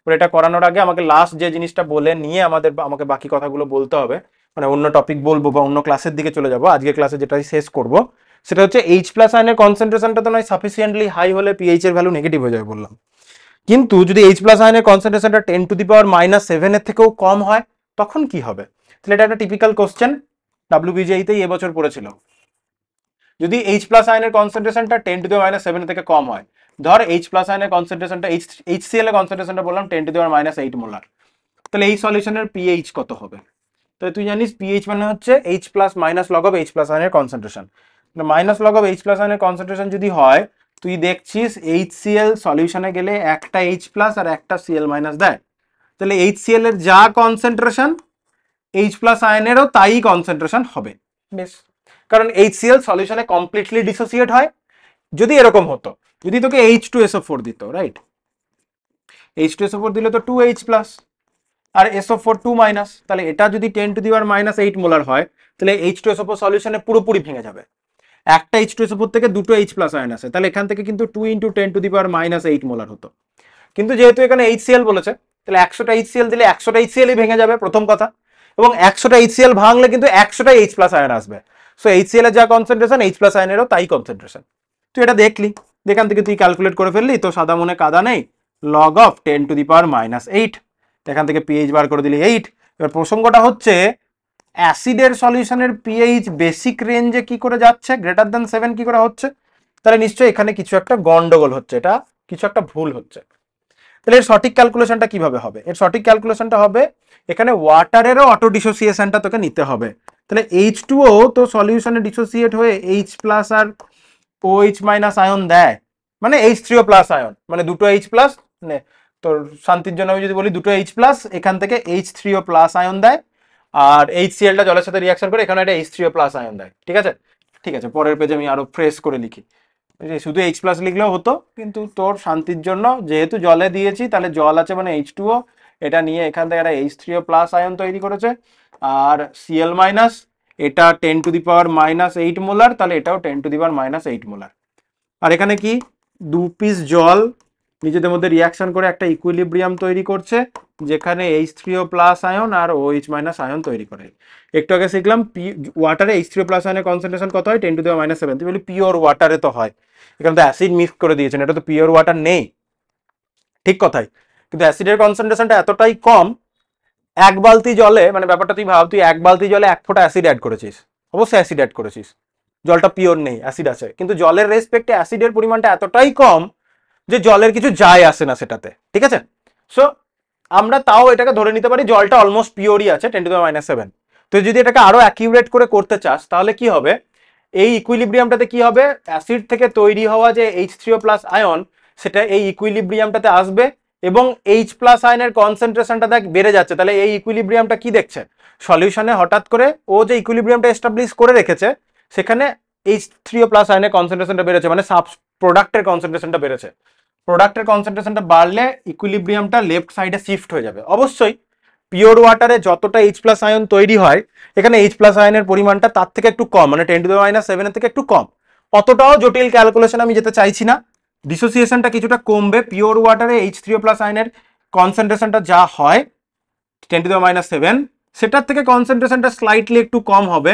এটা করানোর আগে আমাকে লাস্ট যে জিনিসটা বলে নিয়ে আমাকে বাকি কথাগুলো বলতে হবে, মানে অন্য টপিক বলবো বা অন্য ক্লাসের দিকে চলে যাবো। আজকে ক্লাসে যেটা শেষ করব সেটা হচ্ছে H+ আয়নের কনসেন্ট্রেশনটা তো নয় সাফিসিয়েন্টলি হাই হলে পিএইচ এর ভ্যালু নেগেটিভ হয়ে যাবে বললাম, কিন্তু যদি H+ আয়নের কনসেন্ট্রেশনটা 10⁻⁻7 এর থেকেও কম হয় তখন কি হবে? তাহলে এটা একটা টিপিক্যাল কোশ্চেন, WBJEতেই এবছর পড়েছিল। যদি H+ আয়নের কনসেন্ট্রেশনটা 10⁻⁻7 থেকে কম হয়, ধর H+ আয়নের কনসেন্ট্রেশনটা HCl এর কনসেন্ট্রেশনটা বললাম 10⁻⁸ মোলার, তাহলে এই সলিউশনের পিএইচ কত হবে? তাহলে তুই জানিস পিএইচ মানে হচ্ছে H+ minus log of H+ আয়নের concentration. Minus log of H+ আয়নের কনসেন্ট্রেশন যদি হয়, তুই দেখছিস HCl সলিউশনে গেলে একটা H+ আর একটা Cl মাইনাস দেয়, তাহলে HCl এর যা কনসেন্ট্রেশন H+ আয়নেরও তাই কনসেন্ট্রেশন হবে। বেশ, কারণ HCl সলিউশনে কমপ্লিটলি ডিসোসিয়েট হয়। যদি এরকম হতো, যদি তোকে H2SO4 দিত, রাইট, H2SO4 দিলে তো 2H+, আর SO4 2-, তাহলে এটা যদি 10⁻⁸ মোলার হয় তাহলে H2SO4 সলিউশনে পুরোপুরি ভেঙে যাবে। একটা H2SO4 থেকে দুটো H+ আয়ন আছে, তাহলে এখান থেকে কিন্তু 2 × 10⁻⁸ মোলার হতো। কিন্তু যেহেতু এখানে HCl বলেছে, তাহলে 100টা HCl দিলে 100টা HCl ভেঙে যাবে, প্রথম কথা। এবং 100টা HCl ভাঙলে কিন্তু 100টাই H+ আয়ন আসবে। সো HCl এর যা কনসেন্ট্রেশন H+ আয়নেরও তাই কনসেন্ট্রেশন। তুই এটা দেখলি, এখান থেকে তুই ক্যালকুলেট করে ফেললি, তো সাদা মনে কাদা নেই, লগ অফ 10⁻⁸, এখান থেকে পিএইচ বার করে দিলি 8। এবার প্রসঙ্গটা হচ্ছে অ্যাসিডের সলিউশনের পিএইচ বেসিক রেঞ্জে কি করে যাচ্ছে, >7 কি করে হচ্ছে? তাহলে নিশ্চয়ই এখানে কিছু একটা গন্ডগোল হচ্ছে, এটা কিছু একটা ভুল হচ্ছে। তাহলে এর সঠিক ক্যালকুলেশনটা কিভাবে হবে? এর সঠিক ক্যালকুলেশনটা হবে, এখানে ওয়াটারেরও অটো ডিসোসিয়েশনটা তোকে নিতে হবে। তাহলে H2O তো সলিউশনে ডিসোসিয়েট হয়ে H+ আর OH- আয়ন দেয়, মানে H3O+ আয়ন, মানে দুটো H+, মানে তোর শান্তির জন্য আমি যদি বলি দুটো H+, এখান থেকে H3O+ আয়ন দেয়, আর HClটা জলের সাথে রিয়াকশন করে এখানে একটা H3O+ আয়ন দেয়। ঠিক আছে, ঠিক আছে, পরের পেজে আমি আরো ফ্রেশ করে লিখি, শুধু H+ লিখলেও হতো, কিন্তু তোর শান্তির জন্য যেহেতু জলে দিয়েছি, তাহলে জল আছে মানে H2O, এটা নিয়ে এখান থেকে একটা H3O+ আয়ন তৈরি করেছে, আর Cl-, এটা 10⁻⁻8 মোলার, তাহলে এটাও 10⁻⁻8 মোলার। আর এখানে কি 2 পিস জল নিজেদের মধ্যে রিয়াকশন করে একটা ইকুইলিব্রিয়াম তৈরি করছে, যেখানে H3O+ আয়ন আর OH- আয়ন তৈরি করে। একটু আগে শিখলাম ওয়াটারে H3O+ আয়নের কনসেন্ট্রেশন কত হয়, 10⁻⁷। তুমি বলি পিওর ওয়াটারে তো হয়, এখানে তো অ্যাসিড মিক্স করে দিয়েছেন, এটা তো পিওর ওয়াটার নেই। ঠিক কথাই, কিন্তু অ্যাসিডের কনসেন্ট্রেশনটা এতটাই কম, এক বালতি জলে, মানে ব্যাপারটা তুই ভাব, তুই এক বালতি জলে এক ফোঁটা অ্যাসিড অ্যাড করেছিস, অবশ্যই অ্যাসিড অ্যাড করেছিস, জলটা পিওর নেই, অ্যাসিড আছে, কিন্তু জলের রেসপেক্টে অ্যাসিডের পরিমাণটা এতটাই কম যে জলের কিছু যায় আসে না সেটাতে, ঠিক আছে? সো আমরা তাও এটাকে ধরে নিতে পারি জলটা অলমোস্ট পিওরই আছে 10⁻⁷। তো যদি এটাকে আরো অ্যাকিউরেট করে করতে চাস তাহলে কি হবে, এই ইকুইলিব্রিয়ামটাতে কি হবে, অ্যাসিড থেকে তৈরি হওয়া যে H3O প্লাস আয়ন সেটা এই ইকুইলিব্রিয়ামটাতে আসবে এবং H প্লাস আয়নের কনসেন্ট্রেশনটা দেখ বেড়ে যাচ্ছে, তাহলে এই ইকুইলিব্রিয়ামটা কি দেখছে, সলিউশনে হঠাৎ করে ও যে ইকুইলিব্রিয়ামটা এস্টাবলিশ করে রেখেছে সেখানে H3O প্লাস আয়নের কনসেন্ট্রেশনটা বেড়েছে, মানে সাব প্রোডাক্টের কনসেন্ট্রেশনটা বেড়েছে। প্রোডাক্টের কনসেন্ট্রেশনটা বাড়লে ইকুইলিব্রিয়ামটা লেফট সাইডে শিফট হয়ে যাবে। অবশ্যই পিওর ওয়াটারে যতটা H প্লাস আয়ন তৈরি হয় এখানে H প্লাস আয়নের পরিমাণটা তার থেকে একটু কম, মানে 10⁻⁷ এর থেকে একটু কম। অতটাও জটিল ক্যালকুলেশন আমি যেতে চাইছি না, ডিসোসিয়েশনটা কিছুটা কমবে, পিওর ওয়াটারে H3O প্লাস আয়নের কনসেন্ট্রেশনটা যা হয় 10⁻⁷, সেটার থেকে কনসেন্ট্রেশনটা স্লাইটলি একটু কম হবে,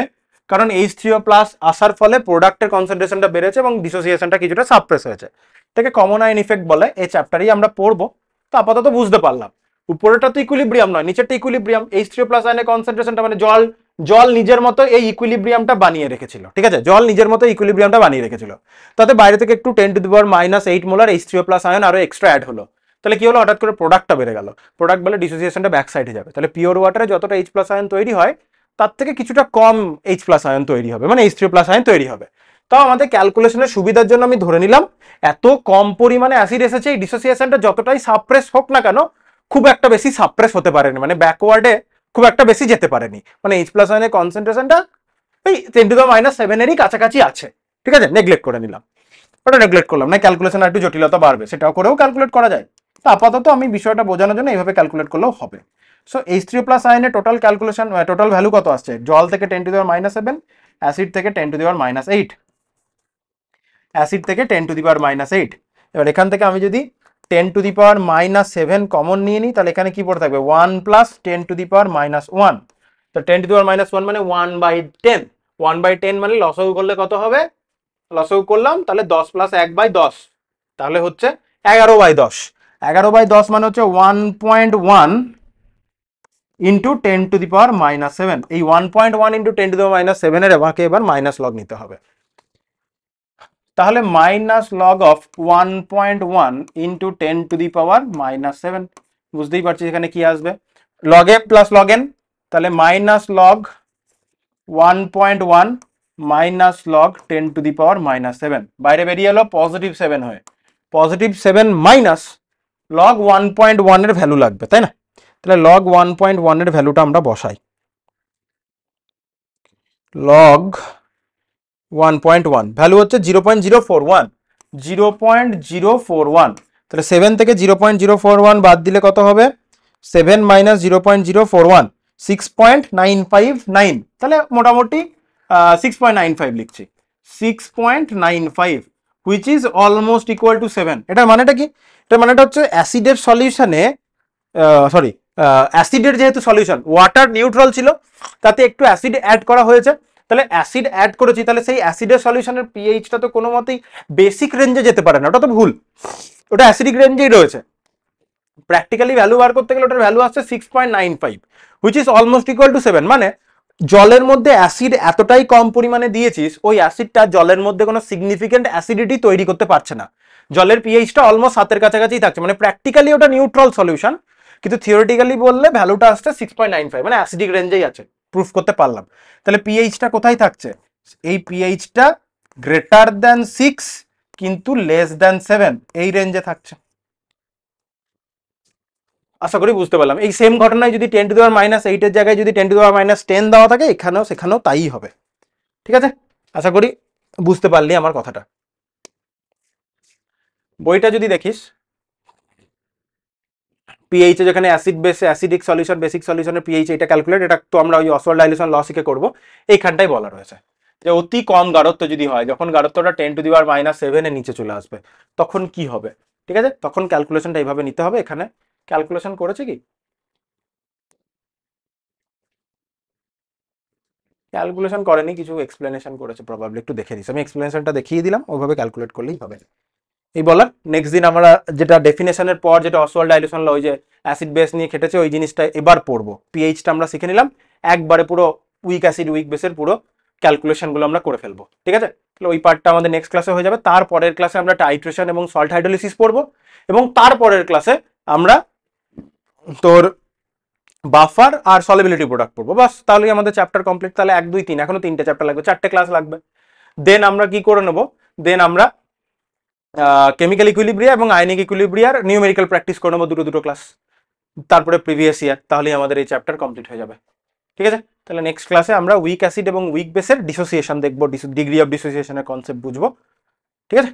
কারণ H3O প্লাস আসার ফলে প্রোডাক্টের কনসেন্ট্রেশনটা বেড়েছে এবং ডিসোসিয়েশনটা কিছুটা সাপ্রেস হয়েছে। এটাকে কমন আয়ন ইফেক্ট বলে, এই চ্যাপ্টারেই আমরা পড়বো। তো আপাতত বুঝতে পারলাম উপরেটা তো ইকুইলিব্রিয়াম নয়, নিচেরটা ইকুইলিব্রিয়াম। H3O প্লাস আয়নের কনসেন্ট্রেশনটা মানে জল জল নিজের মতো এই ইকুইলিব্রিয়ামটা বানিয়ে রেখেছিল, ঠিক আছে, জল নিজের মতো ইকুইলিব্রিয়ামটা বানিয়ে রেখেছিল, তাতে বাইরে থেকে একটু 10⁻⁸ মোলার H3O প্লাস আয়ন আরো এক্সট্রা অ্যাড হলো, তাহলে কি হলো, হঠাৎ করে প্রোডাক্টটা বেড়ে গেল, প্রোডাক্ট বলে ডিসোসিয়েশনটা ব্যাক সাইডে যাবে, তাহলে পিওর ওয়াটারে যতটা H প্লাস আয়ন তৈরি হয় তার থেকে কিছুটা কম H প্লাস আয়ন তৈরি হবে, মানে H3O প্লাস আয়ন তৈরি হবে। তাও আমাদের ক্যালকুলেশনের সুবিধার জন্য আমি ধরে নিলাম এত কম পরিমাণে অ্যাসিড এসেছে, এই ডিসোসিয়েশনটা যতটাই সাপ্রেস হোক না কেন খুব একটা বেশি সাপ্রেস হতে পারেনি, মানে ব্যাকওয়ার্ডে খুব একটা বেশি যেতে পারেনি, মানে H প্লাস আয়নের কনসেন্ট্রেশনটা এই 10⁻⁷ এরই কাছাকাছি আছে, ঠিক আছে, নেগলেক্ট করে নিলাম, ওটা নেগলেক্ট করলাম না, ক্যালকুলেশন একটু জটিলতা বাড়বে, সেটাও করেও ক্যালকুলেট করা যায়। তো আপাতত আমি বিষয়টা বোঝানোর জন্য এইভাবে ক্যালকুলেট করলেও হবে। সো H3O প্লাস আয়নের টোটাল ক্যালকুলেশন, টোটাল ভ্যালু কত আসছে, জল থেকে 10⁻⁷, অ্যাসিড থেকে 10⁻⁸, অ্যাসিড থেকে 10⁻⁸। এবার এখান থেকে আমি যদি 10⁻⁷ কমন নিয়ে নিই তাহলে এখানে কি পড়ে থাকবে 1 প্লাস 10⁻⁻1, তো 10⁻⁻1 মানে 1/10, 1/10 মানে লসাগু করলে কত হবে, লসাগু করলাম তাহলে 10 প্লাস 1/10, তাহলে হচ্ছে 11/10, 11/10 মানে হচ্ছে 1.1 ইন্টু 10⁻⁷, এই 1.1 ইন্টু 10⁻⁷ এর আমাকে এবার মাইনাস লগ নিতে হবে, তাহলে মাইনাস লগ অফ 1.1 ইন্টু 10⁻⁷, বুঝতেই পারছি এখানে কি আসবে, লগ এ প্লাস লগ এন, তাহলে মাইনাস লগ 1.1 মাইনাস লগ 10⁻⁷, বাইরে বেরিয়ে এলো +7 হয়ে, +7 মাইনাস লগ 1.1 এর ভ্যালু লাগবে, তাই না? তাহলে লগ 1.1 এর ভ্যালুটা আমরা বসাই, লগ 1.1 ভ্যালু হচ্ছে 0.041, 0.041, তাহলে 7 থেকে 0.041 বাদ দিলে কত হবে, 7 মাইনাস 0.041, 6.959, তাহলে মোটামুটি 6.95 লিখছি, 6.95 which is almost equal to 7। এটার মানেটা কি, এটার মানেটা হচ্ছে অ্যাসিডের সলিউশনে, সরি, অ্যাসিডের যেহেতু সলিউশন ওয়াটার নিউট্রাল ছিল তাতে একটু অ্যাসিড অ্যাড করা হয়েছে, তাহলে অ্যাসিড অ্যাড করেছি, তাহলে সেই অ্যাসিডের সলিউশনের পিএইচটা তো কোনো মতেই বেসিক রেঞ্জে যেতে পারে না, ওটা তো ভুল, ওটা অ্যাসিডিক রেঞ্জেই রয়েছে। প্র্যাকটিক্যালি ভ্যালু বার করতে গেলে ওটার ভ্যালু আসছে 6.95 which is almost equal to 7, মানে জলের মধ্যে অ্যাসিড এতটাই কম পরিমাণে দিয়েছিস ওই অ্যাসিডটা জলের মধ্যে কোনো সিগনিফিকেন্ট অ্যাসিডিটি তৈরি করতে পারছে না, জলের পিএইচটা অলমোস্ট 7 এর কাছাকাছি থাকছে, মানে প্র্যাকটিক্যালি ওটা নিউট্রাল সলিউশন, কিন্তু থিওরিটিক্যালি বললে ভ্যালুটা আসছে 6.95, মানে অ্যাসিডিক রেঞ্জেই আছে, প্রুফ করতে পারলাম। তাহলে পিএইচটা কোথায় থাকছে, এই পিএইচটা গ্রেটার দ্যান 6 কিন্তু লেস দ্যান 7 এই রেঞ্জে থাকছে। আশা করি বুঝতে পারলাম। এই সেম ঘটনায় যদি 10⁻⁸ এর জায়গায় যদি 10⁻10 দেওয়া থাকে এখানেও সেখানেও তাই হবে, ঠিক আছে, আশা করি বুঝতে পারলি আমার কথাটা। বইটা যদি দেখিস পিএইচ এ যেখানে acid base acidic solution basic সলিউশনের পিএইচ এটা ক্যালকুলেট, এটা তো আমরা ওই অসওয়াল্ড ডাইলিউশন ল শিখে করবো, এইখানটাই বলা রয়েছে যে অতি কম গাঢ়ত্ব যদি হয়, যখন গাঢ়ত্বটা 10⁻⁷ এর নিচে চলে আসবে তখন কি হবে, ঠিক আছে, তখন ক্যালকুলেশনটা এইভাবে নিতে হবে। এখানে ক্যালকুলেশন করেছে কি, ক্যালকুলেশন করেনি, কিছু এক্সপ্লেনেশন করেছে প্রবাবলি, একটু দেখে দিস, আমি এক্সপ্লেনেশনটা দেখিয়ে দিলাম, ওইভাবে ক্যালকুলেট করলেই হবে। এই বলার নেক্সট দিন আমরা যেটা ডেফিনেশনের পর যেটা অসওয়াল্ড ডাইলিউশন ল, ওই যে অ্যাসিড বেস নিয়ে খেটেছে, ওই জিনিসটা এবার পড়বো। পিএইচটা আমরা শিখে নিলাম, একবারে পুরো উইক অ্যাসিড উইক বেসের পুরো ক্যালকুলেশনগুলো আমরা করে ফেলবো, ঠিক আছে? তাহলে ওই পার্টটা আমাদের নেক্সট ক্লাসে হয়ে যাবে। তারপরের ক্লাসে আমরা টাইট্রেশন এবং সল্ট হাইড্রোলিসিস পড়বো, এবং তারপরের ক্লাসে আমরা তোর বাফার আর সলিবিলিটি প্রোডাক্ট পড়বো। বাস, তাহলেই আমাদের চ্যাপ্টার কমপ্লিট। তাহলে 1 2 3 এখনো 3টে চ্যাপ্টার লাগবে, 4টে ক্লাস লাগবে। দেন আমরা কি করে নেবো, দেন আমরা কেমিক্যাল ইকুইলিব্রিয়া এবং আয়নিক ইকুইলিব্রিয়ার নিউমেরিক্যাল প্র্যাকটিস করে নেবো, দুটো ক্লাস, তারপরে প্রিভিয়াস ইয়ার। তাহলেই আমাদের এই চ্যাপ্টার কমপ্লিট হয়ে যাবে, ঠিক আছে? তাহলে নেক্সট ক্লাসে আমরা উইক অ্যাসিড এবং উইক বেসের ডিসোসিয়েশন দেখবো, ডিগ্রি অফ ডিসোসিয়েশনের কনসেপ্ট বুঝবো, ঠিক আছে?